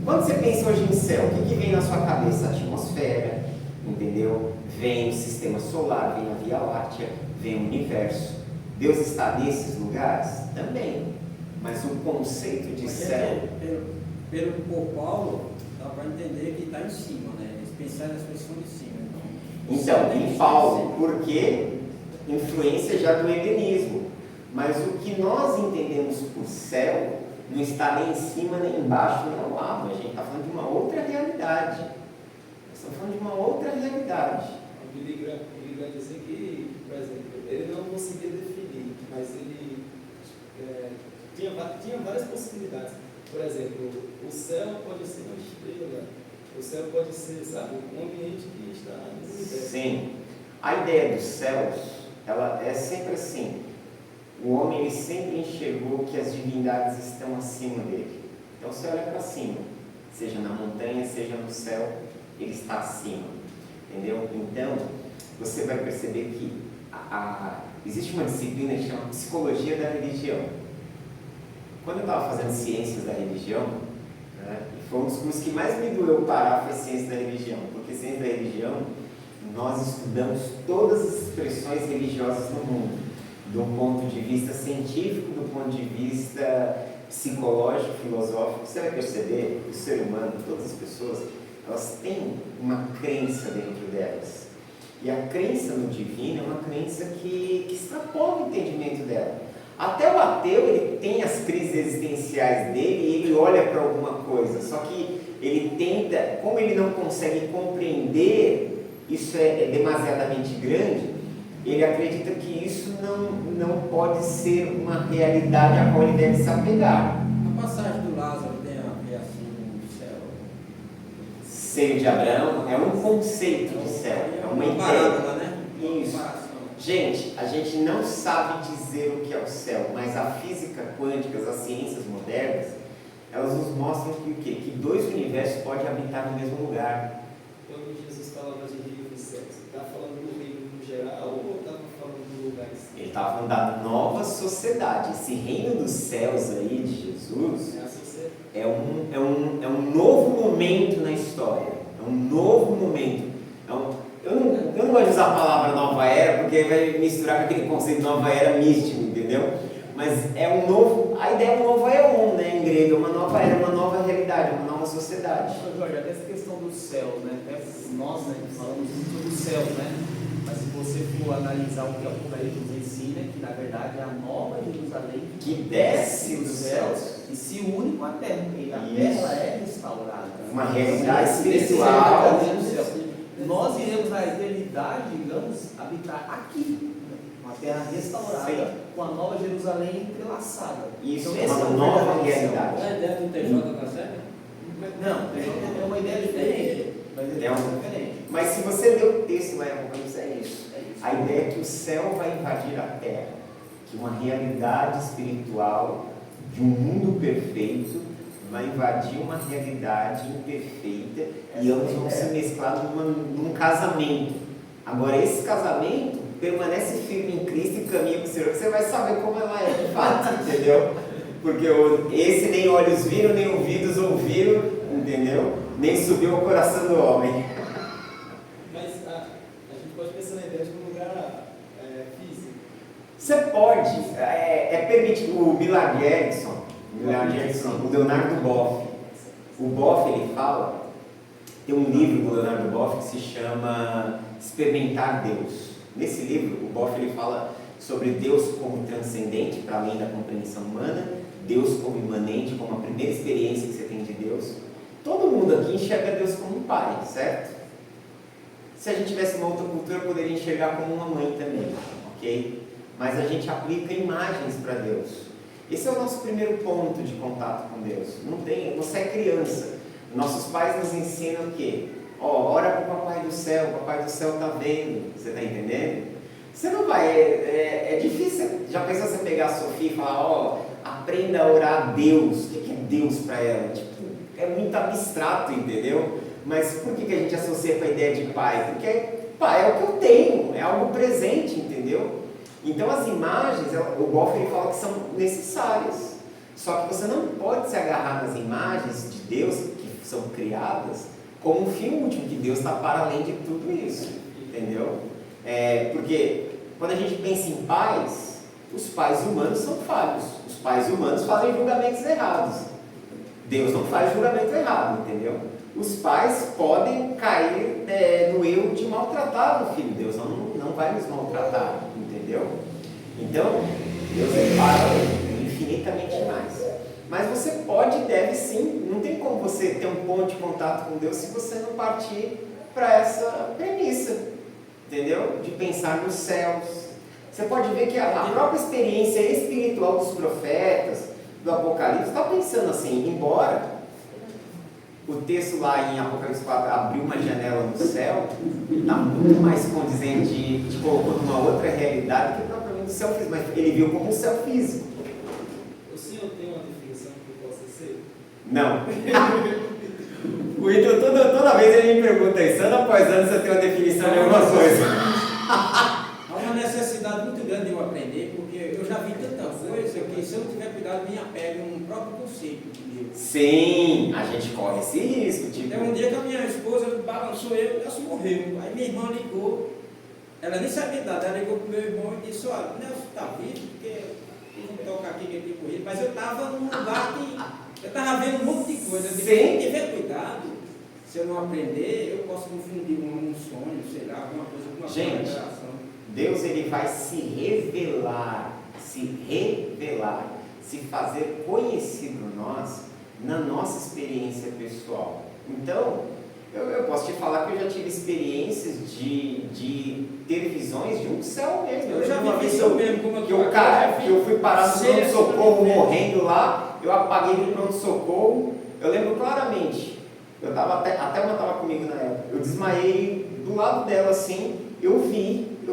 quando você pensa hoje em céu, o que vem na sua cabeça? A atmosfera, entendeu? Vem o sistema solar, vem a Via Láctea, vem o universo. Deus está nesses lugares? Também. Mas o conceito de céu... Por Paulo, dá para entender que está em cima, né? Eles pensaram nas pessoas de cima. Então, em Paulo, porque influência já do helenismo. Mas o que nós entendemos por céu não está nem em cima, nem embaixo, nem ao lado. A gente está falando de uma outra realidade. Nós estamos falando de uma outra realidade. O Billy Graham dizia que, por exemplo, ele não conseguia definir, mas ele tinha várias possibilidades. Por exemplo, o céu pode ser uma estrela, o céu pode ser, sabe, um ambiente que está no universo. Sim. A ideia dos céus, ela é sempre assim. O homem ele sempre enxergou que as divindades estão acima dele. Então você olha para cima, seja na montanha, seja no céu, ele está acima. Entendeu? Então, você vai perceber que existe uma disciplina que chama Psicologia da Religião. Quando eu estava fazendo Ciências da Religião, né, foi um dos cursos que mais me doeu parar, foi Ciências da Religião, porque Ciências da Religião, nós estudamos todas as expressões religiosas no mundo, do ponto de vista científico, do ponto de vista psicológico, filosófico. Você vai perceber que o ser humano, todas as pessoas, elas têm uma crença dentro delas. E a crença no divino é uma crença que extrapola o entendimento dela. Até o ateu, ele tem as crises existenciais dele e ele olha para alguma coisa, só que ele tenta, como ele não consegue compreender, isso é demasiadamente grande, ele acredita que isso não pode ser uma realidade a qual ele deve se apegar. A passagem do Lázaro tem a ver assim no céu. Seio de Abraão é um conceito de céu, é uma ideia. Parábola, né? Isso. Gente, a gente não sabe dizer o que é o céu, mas a física quântica, as ciências modernas, elas nos mostram que o quê? Que dois universos podem habitar no mesmo lugar. Quando Jesus falava de reino dos céus, está falando do reino no geral ou estava falando do lugar em si? Ele estava falando da nova sociedade. Esse reino dos céus aí de Jesus é um novo momento na história. É um novo momento. Eu não gosto de usar a palavra nova era, porque vai misturar com aquele conceito de nova era místico, entendeu? Mas é um novo, a ideia é um novo éon, né, em grego, é uma nova era, uma nova realidade, uma nova sociedade. Jorge, até essa questão dos céus, né? Até nós, né, falamos muito sobre os céus, né? Mas se você for analisar o que o Apocalipse nos ensina, que na verdade é a nova Jerusalém que desce dos céus e se une com a terra, porque a terra é restaurada. Uma realidade espiritual. Nós iremos na eternidade, digamos, habitar aqui, uma terra restaurada, sim, com a nova Jerusalém entrelaçada. Isso, então, uma nova realidade. A ideia do TJ está certa? Não, é uma ideia diferente. Mas se você ler o texto lá em Apocalipse, é isso. A ideia é que o céu vai invadir a terra, que uma realidade espiritual de um mundo perfeito vai invadir uma realidade imperfeita e ambos vão se mesclar num casamento. Agora, esse casamento permanece firme em Cristo e caminha com o Senhor, que você vai saber como ela é de fato, entendeu? Porque esse nem olhos viram, nem ouvidos ouviram, entendeu? Nem subiu ao coração do homem. Mas a gente pode pensar na ideia de um lugar físico. Você pode, é permitido. O Millard Erickson, o Leonardo Boff. O Boff, ele fala, tem um livro do Leonardo Boff que se chama Experimentar Deus. Nesse livro, o Boff ele fala sobre Deus como transcendente, para além da compreensão humana, Deus como imanente, como a primeira experiência que você tem de Deus. Todo mundo aqui enxerga Deus como um pai, certo? Se a gente tivesse uma outra cultura, poderia enxergar como uma mãe também, ok? Mas a gente aplica imagens para Deus. Esse é o nosso primeiro ponto de contato com Deus. Não tem, você é criança. Nossos pais nos ensinam o quê? Ora para o Papai do Céu está vendo. Você está entendendo? Você não vai, é difícil. Já pensou você pegar a Sofia e falar, aprenda a orar a Deus. O que é Deus para ela? Tipo, é muito abstrato, entendeu? Mas por que a gente associa com a ideia de pai? Porque pai é o que eu tenho, é algo presente, entendeu? Então as imagens, o Goff fala que são necessárias. Só que você não pode se agarrar nas imagens de Deus que são criadas como um fim último, que Deus está para além de tudo isso, entendeu? Porque quando a gente pensa em pais, os pais humanos são falhos. Os pais humanos fazem julgamentos errados. Deus não faz julgamento errado, entendeu? Os pais podem cair no erro de maltratar o filho. Deus não vai nos maltratar, entendeu? Então, Deus é para infinitamente mais. Mas você pode e deve sim. Não tem como você ter um ponto de contato com Deus se você não partir para essa premissa, entendeu? De pensar nos céus. Você pode ver que a própria experiência espiritual dos profetas, do Apocalipse, está pensando assim, embora o texto lá em Apocalipse 4 abriu uma janela no céu, está muito mais condizente, te colocou numa outra realidade que propriamente o céu físico, mas ele viu como um céu físico. O senhor tem uma definição que possa ser? Não. O Ítalo, toda vez ele me pergunta isso, ano após ano você tem uma definição de alguma coisa. Há uma necessidade muito grande de eu aprender, porque eu já vi tanta coisa que se eu não tiver cuidado, me apego no próprio conceito de Deus. Sim, a gente corre esse risco. Tem um dia que a minha esposa balançou ela se morreu. Aí minha irmã ligou, ela nem sabia nada, ela ligou para o meu irmão e disse, olha, Nelson está vivo, porque eu vou tocar aqui com ele, mas eu estava num lugar que eu estava vendo um monte de coisa. Se eu tiver cuidado, se eu não aprender, eu posso confundir um sonho, sei lá, alguma coisa, alguma revelação. Deus ele vai se revelar, se fazer conhecido nós, na nossa experiência pessoal. Então, eu posso te falar que eu já tive experiências de ter visões de um céu mesmo. Eu já vi isso mesmo, como que eu fui parar no pronto-socorro morrendo lá, eu apaguei no pronto-socorro, eu lembro claramente, até uma estava comigo na época, eu desmaiei do lado dela assim, eu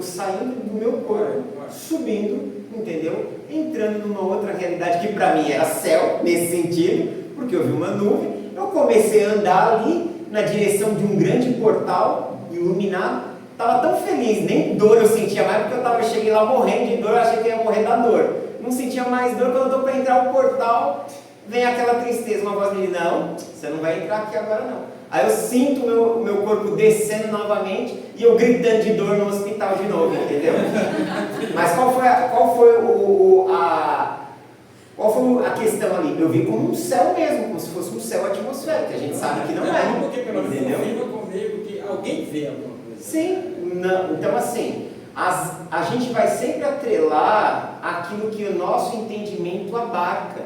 saindo do meu corpo, subindo, entendeu? Entrando numa outra realidade que para mim era céu, nesse sentido, porque eu vi uma nuvem, eu comecei a andar ali na direção de um grande portal iluminado, estava tão feliz, nem dor eu sentia mais, porque eu cheguei lá morrendo de dor, eu achei que ia morrer da dor, não sentia mais dor. Quando eu estou para entrar no portal, vem aquela tristeza, uma voz me diz, não, você não vai entrar aqui agora não. Aí eu sinto o meu corpo descendo novamente e eu gritando de dor no hospital de novo, entendeu? Mas qual foi a questão ali? Eu vi como um céu mesmo, como se fosse um céu atmosférico, que a gente sabe que não é. Porque pelo menos entendeu? confirma comigo que alguém vê alguma coisa. Sim, não, então assim, a gente vai sempre atrelar aquilo que o nosso entendimento abarca.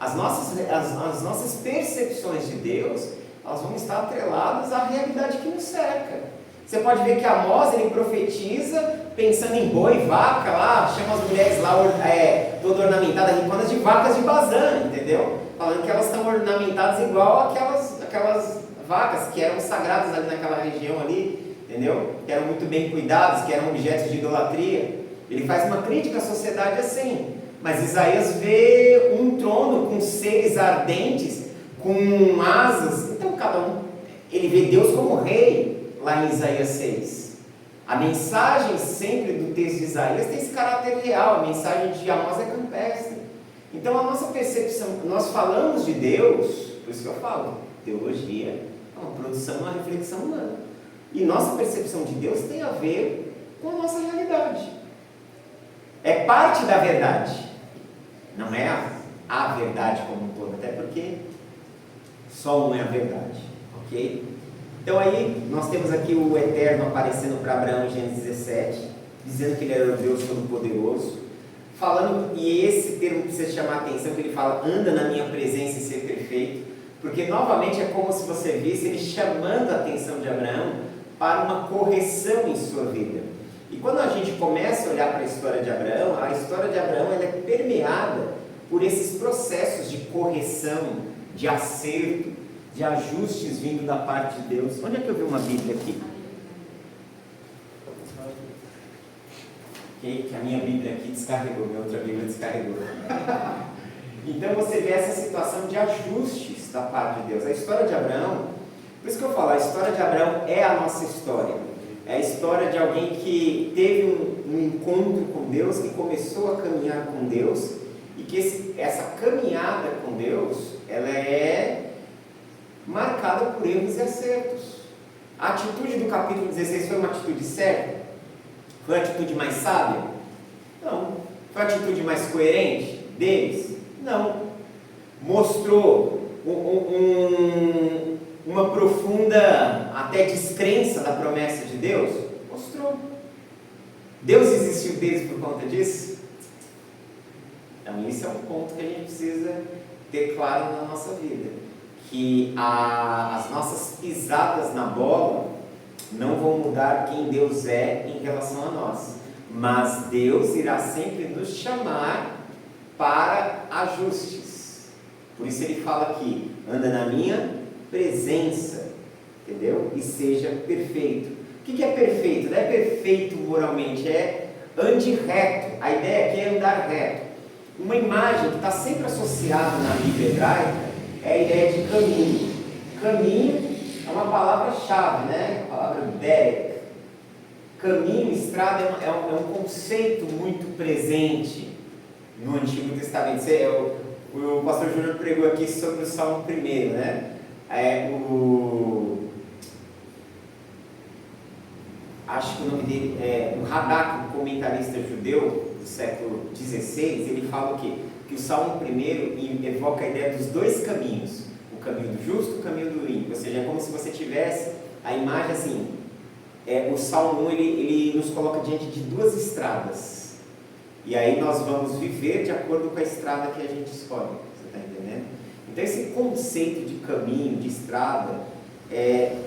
As nossas percepções de Deus, elas vão estar atreladas à realidade que nos cerca. Você pode ver que Amós, ele profetiza pensando em boi, vaca lá, chama as mulheres lá todas ornamentadas, riconas de vacas de Bazã, entendeu? Falando que elas estão ornamentadas igual aquelas vacas que eram sagradas ali naquela região ali, entendeu? Que eram muito bem cuidadas, que eram objetos de idolatria. Ele faz uma crítica à sociedade assim. Mas Isaías vê um trono com seres ardentes, com asas. Então ele vê Deus como rei, lá em Isaías 6. A mensagem sempre do texto de Isaías tem esse caráter real, a mensagem de Amós é campestre. Então a nossa percepção, nós falamos de Deus, por isso que eu falo, teologia é uma produção, uma reflexão humana. E nossa percepção de Deus tem a ver com a nossa realidade. É parte da verdade. Não é a verdade como um todo, até porque só um é a verdade, ok? Então aí, nós temos aqui o Eterno aparecendo para Abraão em Gênesis 17, dizendo que ele era o Deus Todo-Poderoso, falando, e esse termo precisa chamar a atenção, que ele fala, anda na minha presença e ser perfeito, porque novamente é como se você visse ele chamando a atenção de Abraão para uma correção em sua vida. E quando a gente começa a olhar para a história de Abraão ela é permeada por esses processos de correção, de acerto, de ajustes vindo da parte de Deus. Onde é que eu vi uma Bíblia aqui? Que a minha Bíblia aqui descarregou, minha outra Bíblia descarregou. Então você vê essa situação de ajustes da parte de Deus. A história de Abraão, por isso que eu falo, a história de Abraão é a nossa história. É a história de alguém que teve um encontro com Deus, que começou a caminhar com Deus, e que essa caminhada com Deus, ela é marcada por erros e acertos. A atitude do capítulo 16 foi uma atitude certa? Foi a atitude mais sábia? Não. Foi a atitude mais coerente deles? Não. Mostrou uma profunda até descrença da promessa de Deus? Mostrou. Deus existiu deles por conta disso? Então esse é um ponto que a gente precisa ter claro na nossa vida, que as nossas pisadas na bola não vão mudar quem Deus é em relação a nós, mas Deus irá sempre nos chamar para ajustes. Por isso ele fala aqui, anda na minha presença, entendeu? E seja perfeito. O que é perfeito? Não é perfeito moralmente, é ande reto. A ideia aqui é andar reto. Uma imagem que está sempre associada na Bíblia hebraica é a ideia de caminho. Caminho é uma palavra-chave, né? A palavra derek. Caminho, estrada é um conceito muito presente no Antigo Testamento. O pastor Júnior pregou aqui sobre o Salmo 1, né? Acho que o nome dele é o Radak, um comentarista judeu do século XVI. Ele fala o quê? Que o Salmo 1 evoca a ideia dos dois caminhos, o caminho do justo e o caminho do ímpio. Ou seja, é como se você tivesse a imagem assim, o Salmo 1 ele nos coloca diante de duas estradas, e aí nós vamos viver de acordo com a estrada que a gente escolhe. Você está entendendo? Então esse conceito de caminho, de estrada,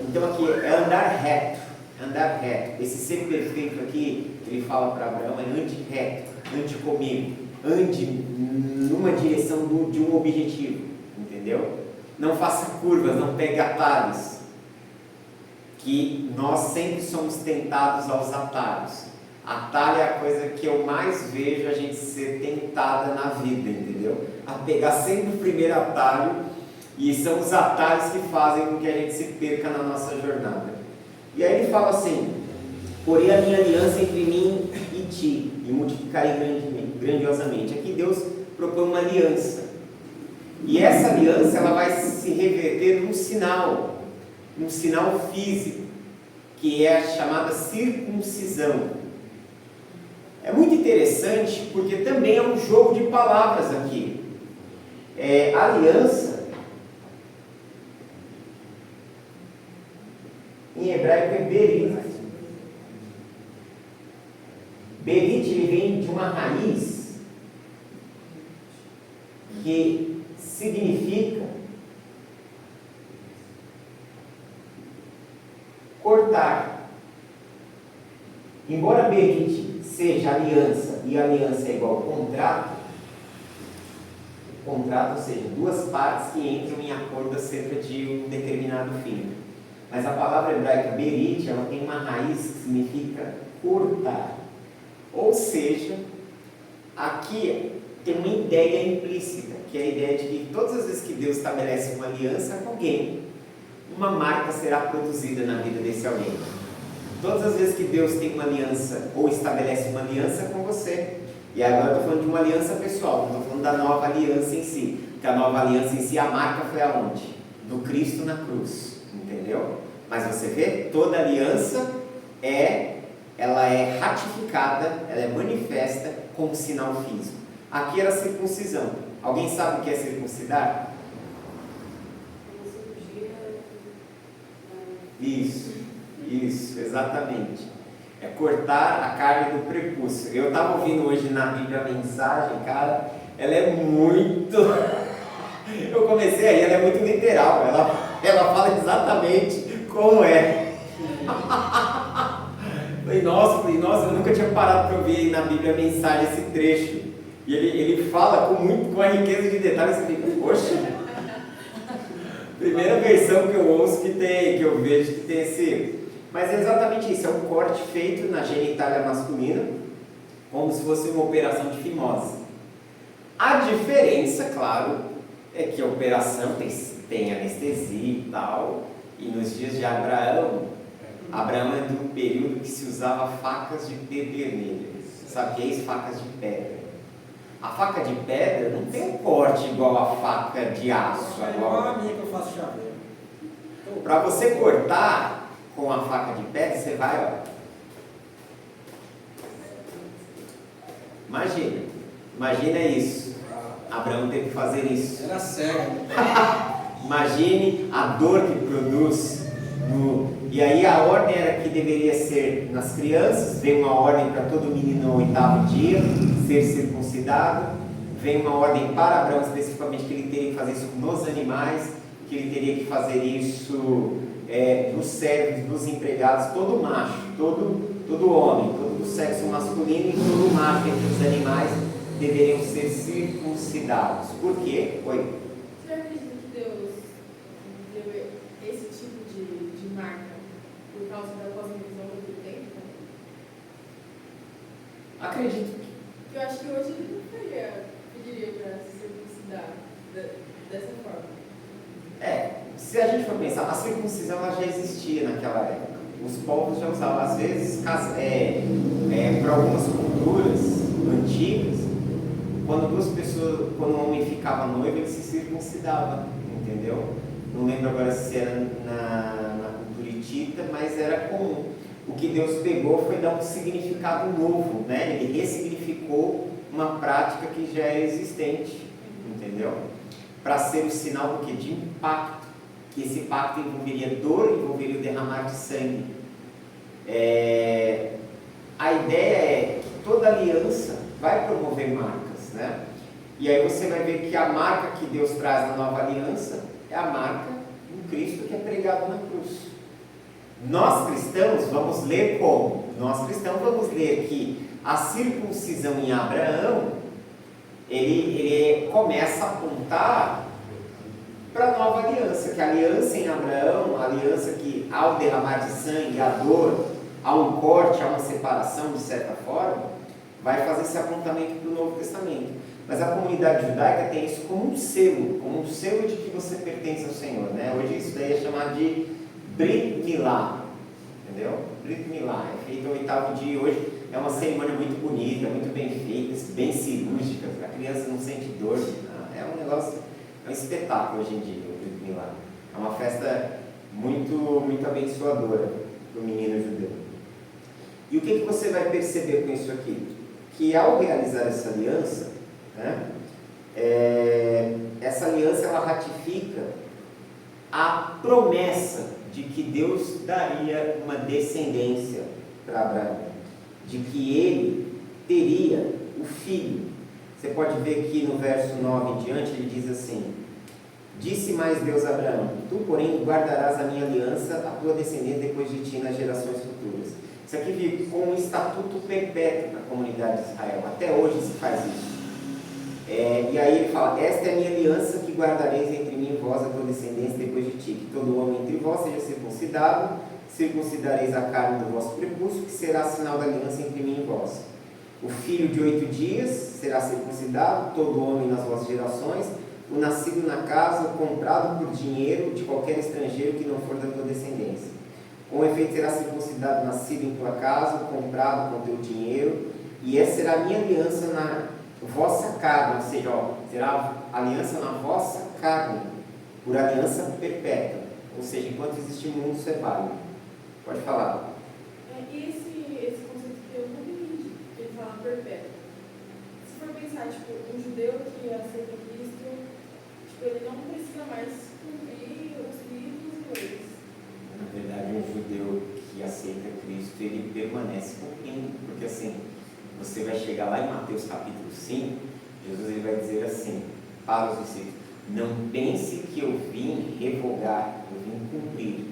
então aqui é andar reto. Andar reto. Esse ser perfeito aqui, ele fala para Abraão, ande reto, ande comigo, ande numa direção de um objetivo, entendeu? Não faça curvas, não pegue atalhos, que nós sempre somos tentados aos atalhos. Atalho é a coisa que eu mais vejo a gente ser tentada na vida, entendeu? A pegar sempre o primeiro atalho, e são os atalhos que fazem com que a gente se perca na nossa jornada. E aí ele fala assim, porém a minha aliança entre mim e ti, e multiplicarei grandiosamente. Aqui Deus propõe uma aliança, e essa aliança ela vai se reverter num sinal físico, que é a chamada circuncisão. É muito interessante, porque também é um jogo de palavras aqui. Aliança, em hebraico é berit. Berit ele vem de uma raiz que significa cortar. Embora berit seja aliança, e aliança é igual contrato, ou seja, duas partes que entram em acordo acerca de um determinado fim. Mas a palavra hebraica berit, ela tem uma raiz que significa cortar. Ou seja, aqui tem uma ideia implícita, que é a ideia de que todas as vezes que Deus estabelece uma aliança com alguém, uma marca será produzida na vida desse alguém. Todas as vezes que Deus tem uma aliança, ou estabelece uma aliança com você, e agora eu estou falando de uma aliança pessoal, não estou falando da nova aliança em si, porque a nova aliança em si, a marca foi aonde? Do Cristo na cruz. Entendeu? Mas você vê, toda aliança ela é ratificada, ela é manifesta como sinal físico. Aqui era a circuncisão. Alguém sabe o que é circuncidar? Isso, exatamente. É cortar a carne do prepúcio. Eu estava ouvindo hoje na Bíblia a mensagem, cara, ela é muito... Eu comecei aí, ela é muito literal, ela fala exatamente como é. Falei, nossa, eu nunca tinha parado para ouvir na Bíblia a mensagem esse trecho. E ele fala com a riqueza de detalhes, você fica, poxa. Primeira versão que eu ouço que eu vejo que tem esse. Mas é exatamente isso, é um corte feito na genitália masculina, como se fosse uma operação de fimose. A diferença, claro, é que a operação tem anestesia e tal, e nos dias de Abraão é de um período que se usava facas de pederneira. Sabe o que é isso? Facas de pedra. A faca de pedra não tem um corte igual a faca de aço. É igual a minha que eu faço chaveiro. Para você cortar com a faca de pedra, você vai, ó. Imagina isso. Abraão teve que fazer isso. Era cego. Imagine a dor que produz. E aí a ordem era que deveria ser nas crianças, vem uma ordem para todo menino no 8º dia, ser circuncidado, vem uma ordem para Abraão especificamente que ele teria que fazer isso nos animais, que ele teria que fazer isso nos servos, nos empregados, todo macho, todo homem, todo do sexo masculino e todo macho entre os animais deveriam ser circuncidados. Por quê? Oi? Você acredita que Deus deu esse tipo de marca por causa da cosmovisão do tempo? Acredito. Porque eu acho que hoje ele não pediria para se circuncidar dessa forma. Se a gente for pensar, a circuncisão ela já existia naquela época. Os povos já usavam, às vezes, para algumas culturas antigas, quando um homem ficava noivo, ele se circuncidava, entendeu? Não lembro agora se era na cultura hitita, mas era comum. O que Deus pegou foi dar um significado novo, né? Ele ressignificou uma prática que já é existente, entendeu? Para ser o sinal do que? De um pacto, que esse pacto envolveria dor, envolveria o derramar de sangue. A ideia é que toda aliança vai promover marcas, né? E aí você vai ver que a marca que Deus traz na nova aliança é a marca do Cristo que é pregado na cruz. Nós cristãos vamos ler como? Nós cristãos vamos ler que a circuncisão em Abraão, ele começa a apontar para a nova aliança, que a aliança em Abraão, a aliança que ao derramar de sangue, a dor, há um corte, há uma separação de certa forma, vai fazer esse apontamento para o Novo Testamento. Mas a comunidade judaica tem isso como um selo de que você pertence ao Senhor, né? Hoje isso daí é chamado de Brit Milá, entendeu? Brit Milá, é feito no 8º dia. Hoje é uma cerimônia muito bonita, muito bem feita, bem cirúrgica, a criança não sente dor, é um negócio, é um espetáculo hoje em dia, o Brit Milá. É uma festa muito, muito abençoadora para o menino judeu. E o que você vai perceber com isso aqui? Que ao realizar essa aliança, né, essa aliança ela ratifica a promessa de que Deus daria uma descendência para Abraão, de que ele teria o filho. Você pode ver aqui no verso 9 em diante, ele diz assim: disse mais Deus a Abraão, tu porém guardarás a minha aliança, a tua descendência depois de ti nas gerações futuras. Isso aqui ficou um estatuto perpétuo na comunidade de Israel, até hoje se faz isso. E aí ele fala: esta é a minha aliança que guardareis entre mim e vós, a tua descendência depois de ti, que todo homem entre vós seja circuncidado, circuncidareis a carne do vosso prepúcio, que será sinal da aliança entre mim e vós. O filho de 8 dias será circuncidado, todo homem nas vossas gerações, o nascido na casa, o comprado por dinheiro de qualquer estrangeiro que não for da tua descendência. Com efeito será circuncidado, nascido em tua casa, comprado com teu dinheiro, e essa será a minha aliança na vossa carne, ou seja, será aliança na vossa carne, por aliança perpétua, ou seja, enquanto existe mundo, isso é válido. Pode falar. E esse conceito que eu não entendi, que ele fala perpétuo. Se for pensar, um judeu que aceita Cristo, ele não precisa mais cumprir os ritos e leis. Na verdade, um judeu que aceita Cristo, ele permanece cumprindo, porque assim, você vai chegar lá em Mateus capítulo 5, Jesus ele vai dizer assim, para os discípulos: não pense que eu vim revogar, eu vim cumprir.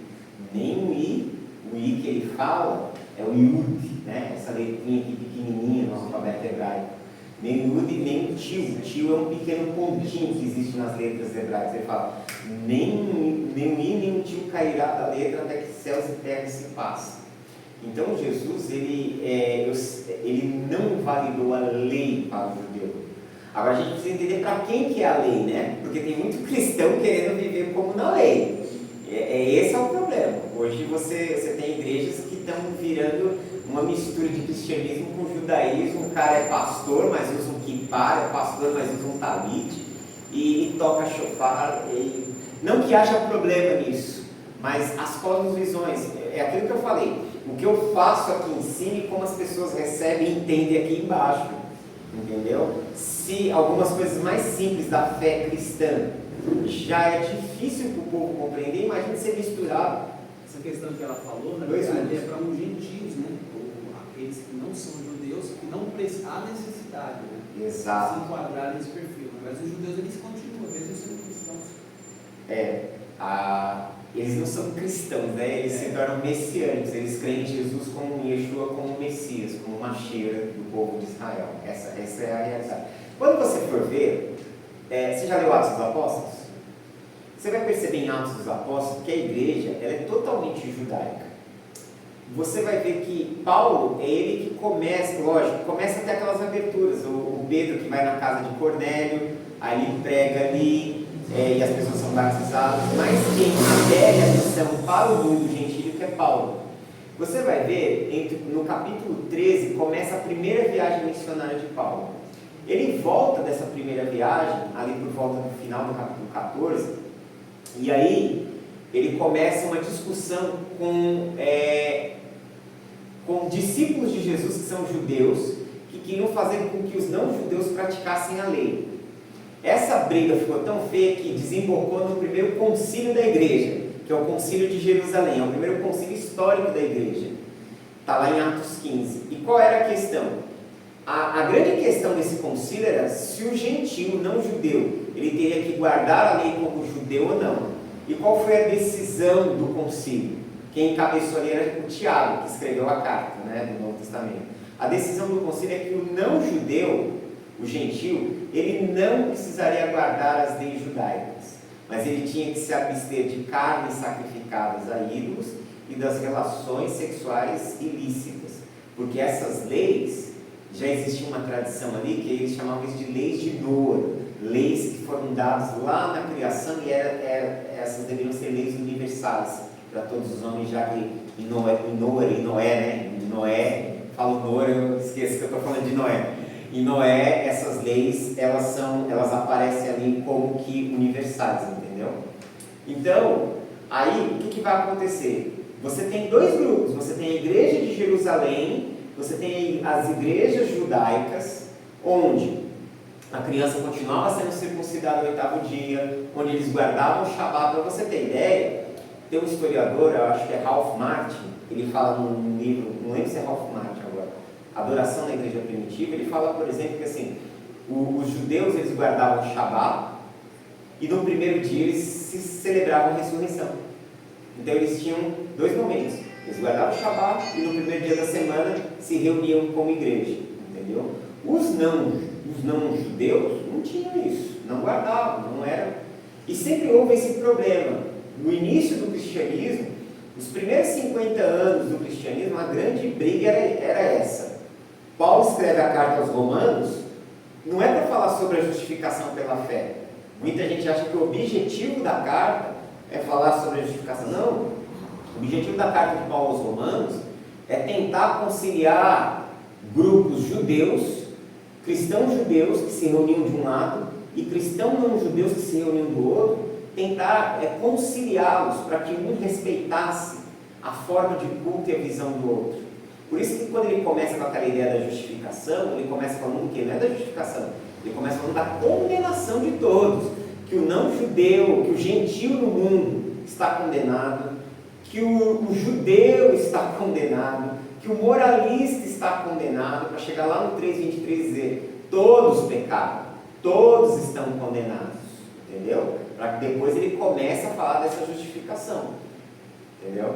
Nem o ir ele fala é o Yud, né? Essa letrinha aqui pequenininha no alfabeto hebraico. Nem Yud nem o Tio. O Tio é um pequeno pontinho que existe nas letras hebraicas. Ele fala, nem o I nem o Tio cairá da letra até que céus e terra se passem. Então Jesus, ele não validou a lei para o judeu. Agora a gente precisa entender para quem que é a lei, né? Porque tem muito cristão querendo viver como na lei. Esse é o problema. Hoje você tem igrejas que estão virando uma mistura de cristianismo com judaísmo. O cara é pastor, mas usa um kippah, é pastor, mas usa um talit, e toca shofar. Não que haja problema nisso, mas as cosmovisões, é aquilo que eu falei. O que eu faço aqui em cima e como as pessoas recebem e entendem aqui embaixo. Entendeu? Se algumas coisas mais simples da fé cristã já é difícil para o povo compreender, imagina ser misturado. Essa questão que ela falou, na verdade, é para os gentios, né? Ou aqueles que não são judeus, que não há necessidade, né? Exato. Se enquadrarem nesse perfil. Mas os judeus, eles continuam, mesmo sendo cristãos. Eles não são cristãos, né? Eles se tornam messiânicos. Eles creem em Jesus como Yeshua, como Messias, como Mashiach do povo de Israel. Essa é a realidade. Quando você for ver, você já leu Atos dos Apóstolos? Você vai perceber em Atos dos Apóstolos que a igreja ela é totalmente judaica. Você vai ver que Paulo é ele que começa, lógico, começa a ter aquelas aberturas. O Pedro que vai na casa de Cornélio, aí ele prega ali, e as pessoas são batizadas, mas quem adere a missão para o mundo gentílico é Paulo. Você vai ver, no capítulo 13, começa a primeira viagem missionária de Paulo. Ele volta dessa primeira viagem, ali por volta do final do capítulo 14, e aí ele começa uma discussão com discípulos de Jesus que são judeus, que queriam fazer com que os não-judeus praticassem a lei. Essa briga ficou tão feia que desembocou no primeiro concílio da igreja, que é o concílio de Jerusalém, é o primeiro concílio histórico da igreja. Está lá em Atos 15. E qual era a questão? A grande questão desse concílio era se o gentio não judeu, ele teria que guardar a lei como judeu ou não. E qual foi a decisão do concílio? Quem encabeçou ali era o Tiago, que escreveu a carta, né, do Novo Testamento. A decisão do concílio é que o não judeu, o gentio, ele não precisaria guardar as leis judaicas, mas ele tinha que se abster de carnes sacrificadas a ídolos e das relações sexuais ilícitas, porque essas leis, já existia uma tradição ali que eles chamavam isso de leis de Noé, leis que foram dadas lá na criação, e essas deveriam ser leis universais para todos os homens, já que em Noé, falo Noé, eu esqueço que eu estou falando de Noé. Em Noé, essas leis, elas aparecem ali como que universais, entendeu? Então, aí, o que vai acontecer? Você tem dois grupos, você tem a igreja de Jerusalém, você tem as igrejas judaicas, onde a criança continuava sendo circuncidada no 8º dia, onde eles guardavam o Shabat. Para você ter ideia, tem um historiador, eu acho que é Ralph Martin, ele fala num livro, não lembro se é Ralph Martin agora, Adoração na Igreja Primitiva, ele fala, por exemplo, que assim, os judeus eles guardavam o Shabat, e no primeiro dia eles se celebravam a ressurreição. Então eles tinham dois momentos, eles guardavam o Shabat e no primeiro dia da semana se reuniam como igreja, entendeu? Os não judeus não tinham isso, não guardavam, não eram. E sempre houve esse problema. No início do cristianismo, os primeiros 50 anos do cristianismo, a grande briga era essa. Paulo escreve a carta aos Romanos, não é para falar sobre a justificação pela fé. Muita gente acha que o objetivo da carta é falar sobre a justificação. Não. O objetivo da carta de Paulo aos Romanos é tentar conciliar grupos judeus, cristãos judeus que se reuniam de um lado e cristãos não judeus que se reuniam do outro, tentar conciliá-los para que um respeitasse a forma de culto e a visão do outro. Por isso que quando ele começa com aquela ideia da justificação, ele começa falando o que? Não é da justificação, ele começa falando da condenação de todos, que o não judeu, que o gentio no mundo está condenado, que o judeu está condenado, que o moralista está condenado, para chegar lá no 3:23 e dizer, todos pecaram, todos estão condenados, entendeu? Para que depois ele comece a falar dessa justificação, entendeu?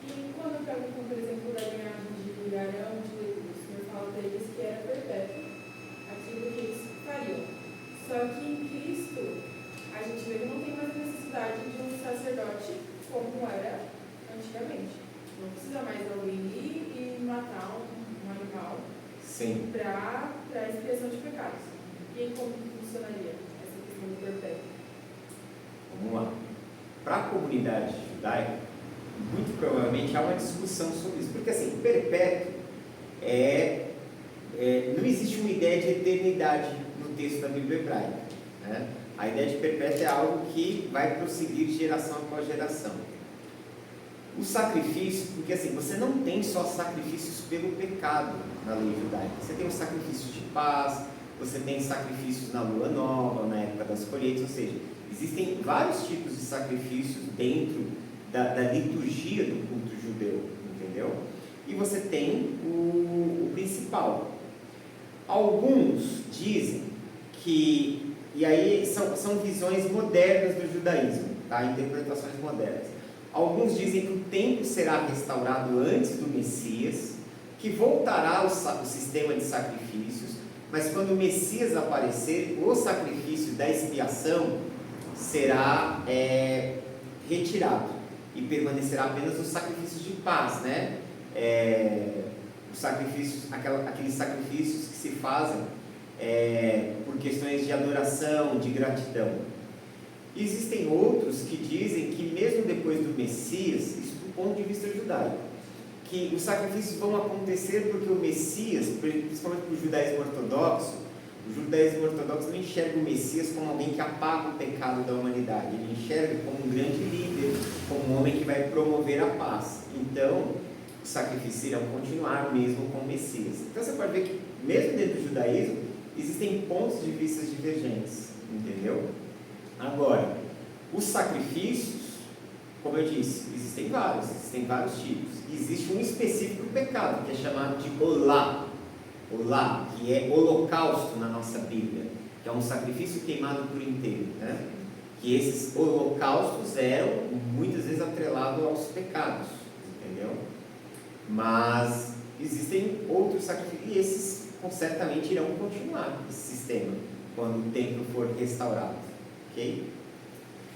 E quando perguntam, por exemplo, da linhagem de Arão, de Levi, o Senhor fala para eles que era perpétuo aquilo que eles fariam. Só que em Cristo, a gente vê que não tem mais a necessidade de um sacerdote como era antigamente. Não precisa mais alguém ir e matar um animal Sim. para expiação de pecados. E aí como funcionaria essa questão do perpétuo? Vamos lá. Para a comunidade judaica, muito provavelmente há uma discussão sobre isso. Porque assim, perpétuo não existe uma ideia de eternidade no texto da Bíblia hebraica, né? A ideia de perpétuo é algo que vai prosseguir de geração após geração. O sacrifício, porque assim, você não tem só sacrifícios pelo pecado na lei judaica. Você tem os sacrifícios de paz, você tem sacrifícios na lua nova, na época das colheitas, ou seja, existem vários tipos de sacrifícios dentro da liturgia do culto judeu, entendeu? E você tem o principal. Alguns dizem que, e aí são visões modernas do judaísmo, tá? Interpretações modernas. Alguns dizem que o templo será restaurado antes do Messias, que voltará o sistema de sacrifícios, mas quando o Messias aparecer, o sacrifício da expiação será retirado e permanecerá apenas os sacrifícios de paz, né? Os sacrifícios, aqueles sacrifícios que se fazem por questões de adoração, de gratidão. Existem outros que dizem que mesmo depois do Messias, isso do ponto de vista judaico, que os sacrifícios vão acontecer porque o Messias, principalmente para o judaísmo ortodoxo não enxerga o Messias como alguém que apaga o pecado da humanidade, ele enxerga como um grande líder, como um homem que vai promover a paz. Então, os sacrifícios irão continuar mesmo com o Messias. Então você pode ver que mesmo dentro do judaísmo existem pontos de vista divergentes, entendeu? Agora, os sacrifícios, como eu disse, existem vários tipos. Existe um específico pecado, que é chamado de olá, que é holocausto na nossa Bíblia, que é um sacrifício queimado por inteiro, né? Que esses holocaustos eram muitas vezes atrelados aos pecados, entendeu? Mas existem outros sacrifícios, e esses certamente irão continuar, esse sistema, quando o templo for restaurado. Ok?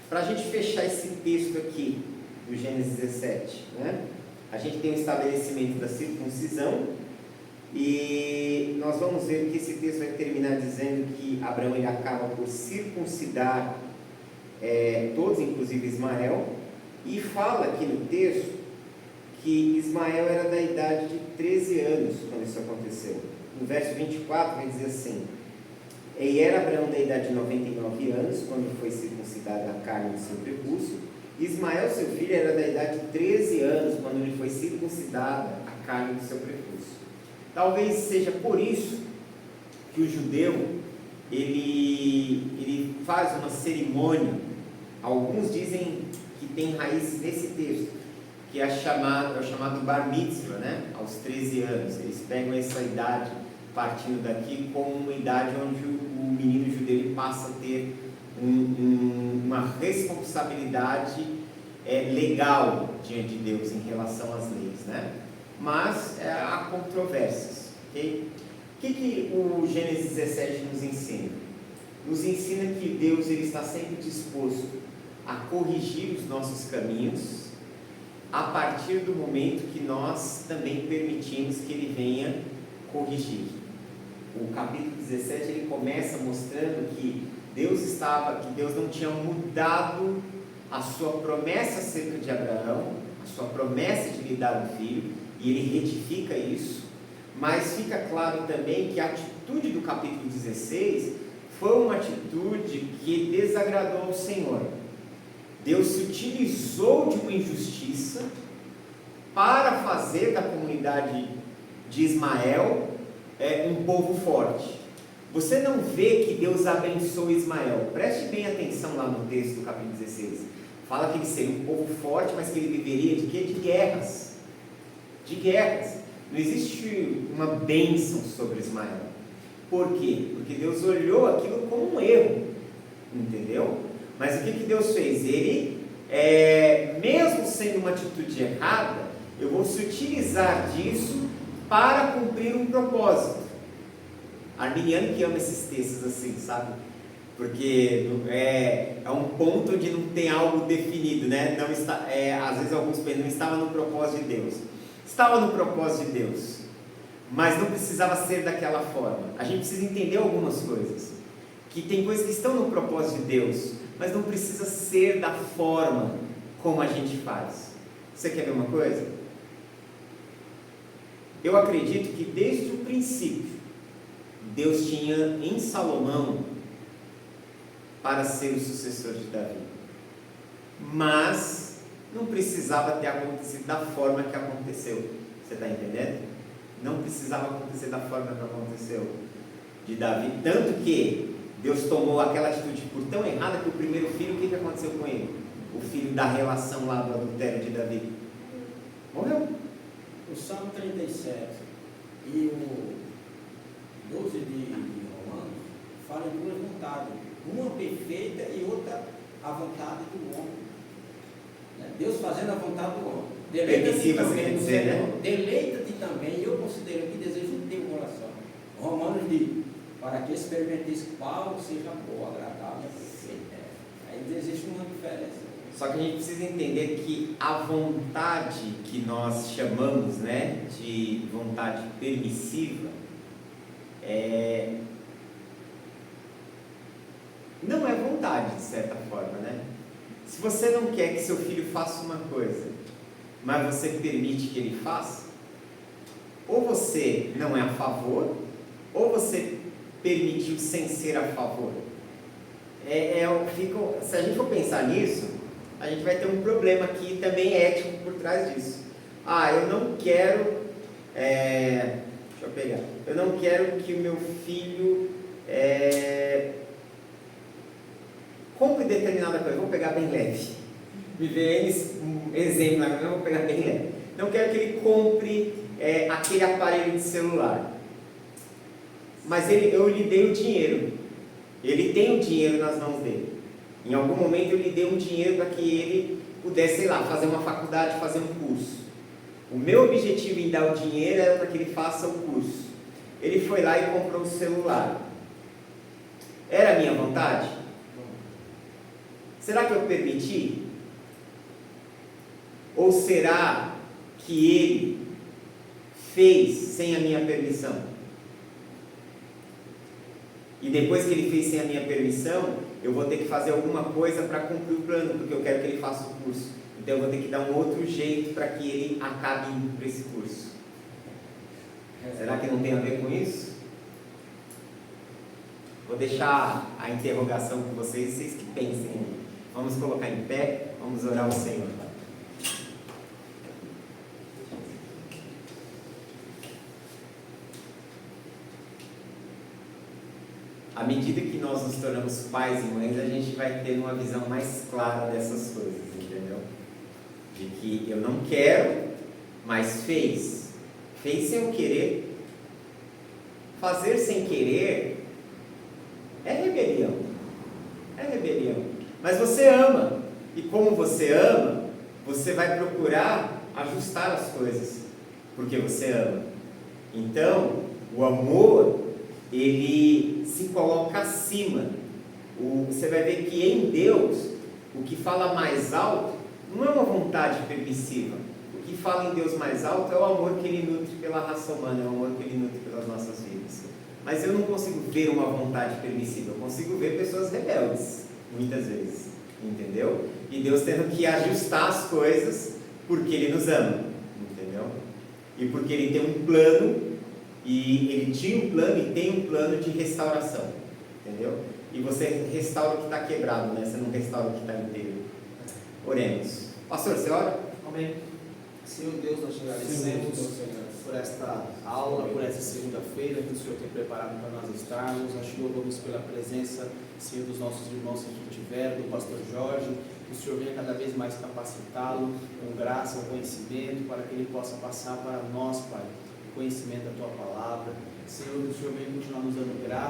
Para a gente fechar esse texto aqui, do Gênesis 17, né? A gente tem o estabelecimento da circuncisão, e nós vamos ver que esse texto vai terminar dizendo que Abraão ele acaba por circuncidar todos, inclusive Ismael, e fala aqui no texto que Ismael era da idade de 13 anos quando isso aconteceu. No verso 24 vai dizer assim: e era Abraão da idade de 99 anos, quando foi circuncidada a carne do seu prepúcio. Ismael, seu filho, era da idade de 13 anos, quando lhe foi circuncidada a carne do seu prepúcio. Talvez seja por isso que o judeu, ele faz uma cerimônia, alguns dizem que tem raiz nesse texto, que é o chamado bar mitzvah, né? Aos 13 anos. Eles pegam essa idade, partindo daqui, como uma idade onde o menino judeu ele passa a ter uma responsabilidade legal diante de Deus em relação às leis, né? Mas há controvérsias, ok? O que o Gênesis 17 nos ensina? Nos ensina que Deus ele está sempre disposto a corrigir os nossos caminhos a partir do momento que nós também permitimos que Ele venha corrigir. O capítulo 17 ele começa mostrando que Deus não tinha mudado a sua promessa acerca de Abraão, a sua promessa de lhe dar um filho, e ele retifica isso, mas fica claro também que a atitude do capítulo 16 foi uma atitude que desagradou ao Senhor. Deus se utilizou de uma injustiça para fazer da comunidade de Ismael um povo forte. Você não vê que Deus abençoou Ismael. Preste bem atenção lá no texto do capítulo 16. Fala que ele seria um povo forte, mas que ele viveria de quê? De guerras. De guerras. Não existe uma bênção sobre Ismael. Por quê? Porque Deus olhou aquilo como um erro. Entendeu? Mas o que Deus fez? Ele, mesmo sendo uma atitude errada, Eu vou se utilizar disso para cumprir um propósito. Arminiano que ama esses textos assim, sabe? Porque é um ponto onde não tem algo definido, né? Não está, às vezes alguns pensam, não estava no propósito de Deus. Estava no propósito de Deus, mas não precisava ser daquela forma. A gente precisa entender algumas coisas. Que tem coisas que estão no propósito de Deus, mas não precisa ser da forma como a gente faz. Você quer ver uma coisa? Eu acredito que desde o princípio, Deus tinha em Salomão para ser o sucessor de Davi. Mas não precisava ter acontecido da forma que aconteceu. Você está entendendo? Não precisava acontecer da forma que aconteceu de Davi. Tanto que Deus tomou aquela atitude por tão errada que o primeiro filho, o que aconteceu com ele? O filho da relação lá do adultério de Davi morreu. O Salmo 37 e o 12 de Romanos falam em duas vontades, uma perfeita e outra a vontade do homem. Né? Deus fazendo a vontade do homem. Deleita-te também no Senhor. Né? Deleita-te também, eu considero que desejo do teu coração. Romanos diz, para que experimenteis qual seja boa, agradável e perfeita. Aí existe uma diferença. Só que a gente precisa entender que a vontade que nós chamamos, né, de vontade permissiva, não é vontade, de certa forma, né? Se você não quer que seu filho faça uma coisa, mas você permite que ele faça, ou você não é a favor, ou você permitiu sem ser a favor. Se a gente for pensar nisso, a gente vai ter um problema aqui também ético por trás disso. Eu não quero, eu não quero que o meu filho compre determinada coisa, vou pegar bem leve. Me vê um exemplo, eu vou pegar bem leve. Não quero que ele compre aquele aparelho de celular. Mas eu lhe dei o dinheiro. Ele tem o dinheiro nas mãos dele. Em algum momento eu lhe dei um dinheiro para que ele pudesse, sei lá, fazer uma faculdade, fazer um curso. O meu objetivo em dar o dinheiro era para que ele faça o curso. Ele foi lá e comprou o celular. Era a minha vontade? Será que eu permiti? Ou será que ele fez sem a minha permissão? E depois que ele fez sem a minha permissão, eu vou ter que fazer alguma coisa para cumprir o plano, porque eu quero que ele faça o curso. Então eu vou ter que dar um outro jeito para que ele acabe indo para esse curso. Será que não tem a ver com isso? Vou deixar a interrogação com vocês que pensem aí. Vamos colocar em pé, vamos orar ao Senhor. À medida que nós nos tornamos pais e mães, a gente vai ter uma visão mais clara dessas coisas, entendeu? De que eu não quero, mas fez. Fez sem eu querer. Fazer sem querer é rebelião. É rebelião. Mas você ama. E como você ama, você vai procurar ajustar as coisas. Porque você ama. Então, o amor, ele se coloca acima. Você vai ver que em Deus, o que fala mais alto não é uma vontade permissiva. O que fala em Deus mais alto é o amor que Ele nutre pela raça humana, é o amor que Ele nutre pelas nossas vidas. Mas eu não consigo ver uma vontade permissiva, eu consigo ver pessoas rebeldes, muitas vezes, entendeu? E Deus tendo que ajustar as coisas porque Ele nos ama, entendeu? E porque Ele tem um plano. E Ele tinha um plano e tem um plano de restauração, entendeu? E você restaura o que está quebrado, né? Você não restaura o que está inteiro. Oremos. Pastor, você ora? Amém. Senhor Deus, nós te agradecemos por esta aula, por essa segunda-feira que o Senhor tem preparado para nós estarmos. Nós te louvamos pela presença, Senhor, dos nossos irmãos que aqui tiveram, do pastor Jorge. Que o Senhor venha cada vez mais capacitá-lo com graça, conhecimento, para que ele possa passar para nós, Pai, conhecimento da Tua Palavra. Senhor, que o Senhor venha continuar nos dando graça.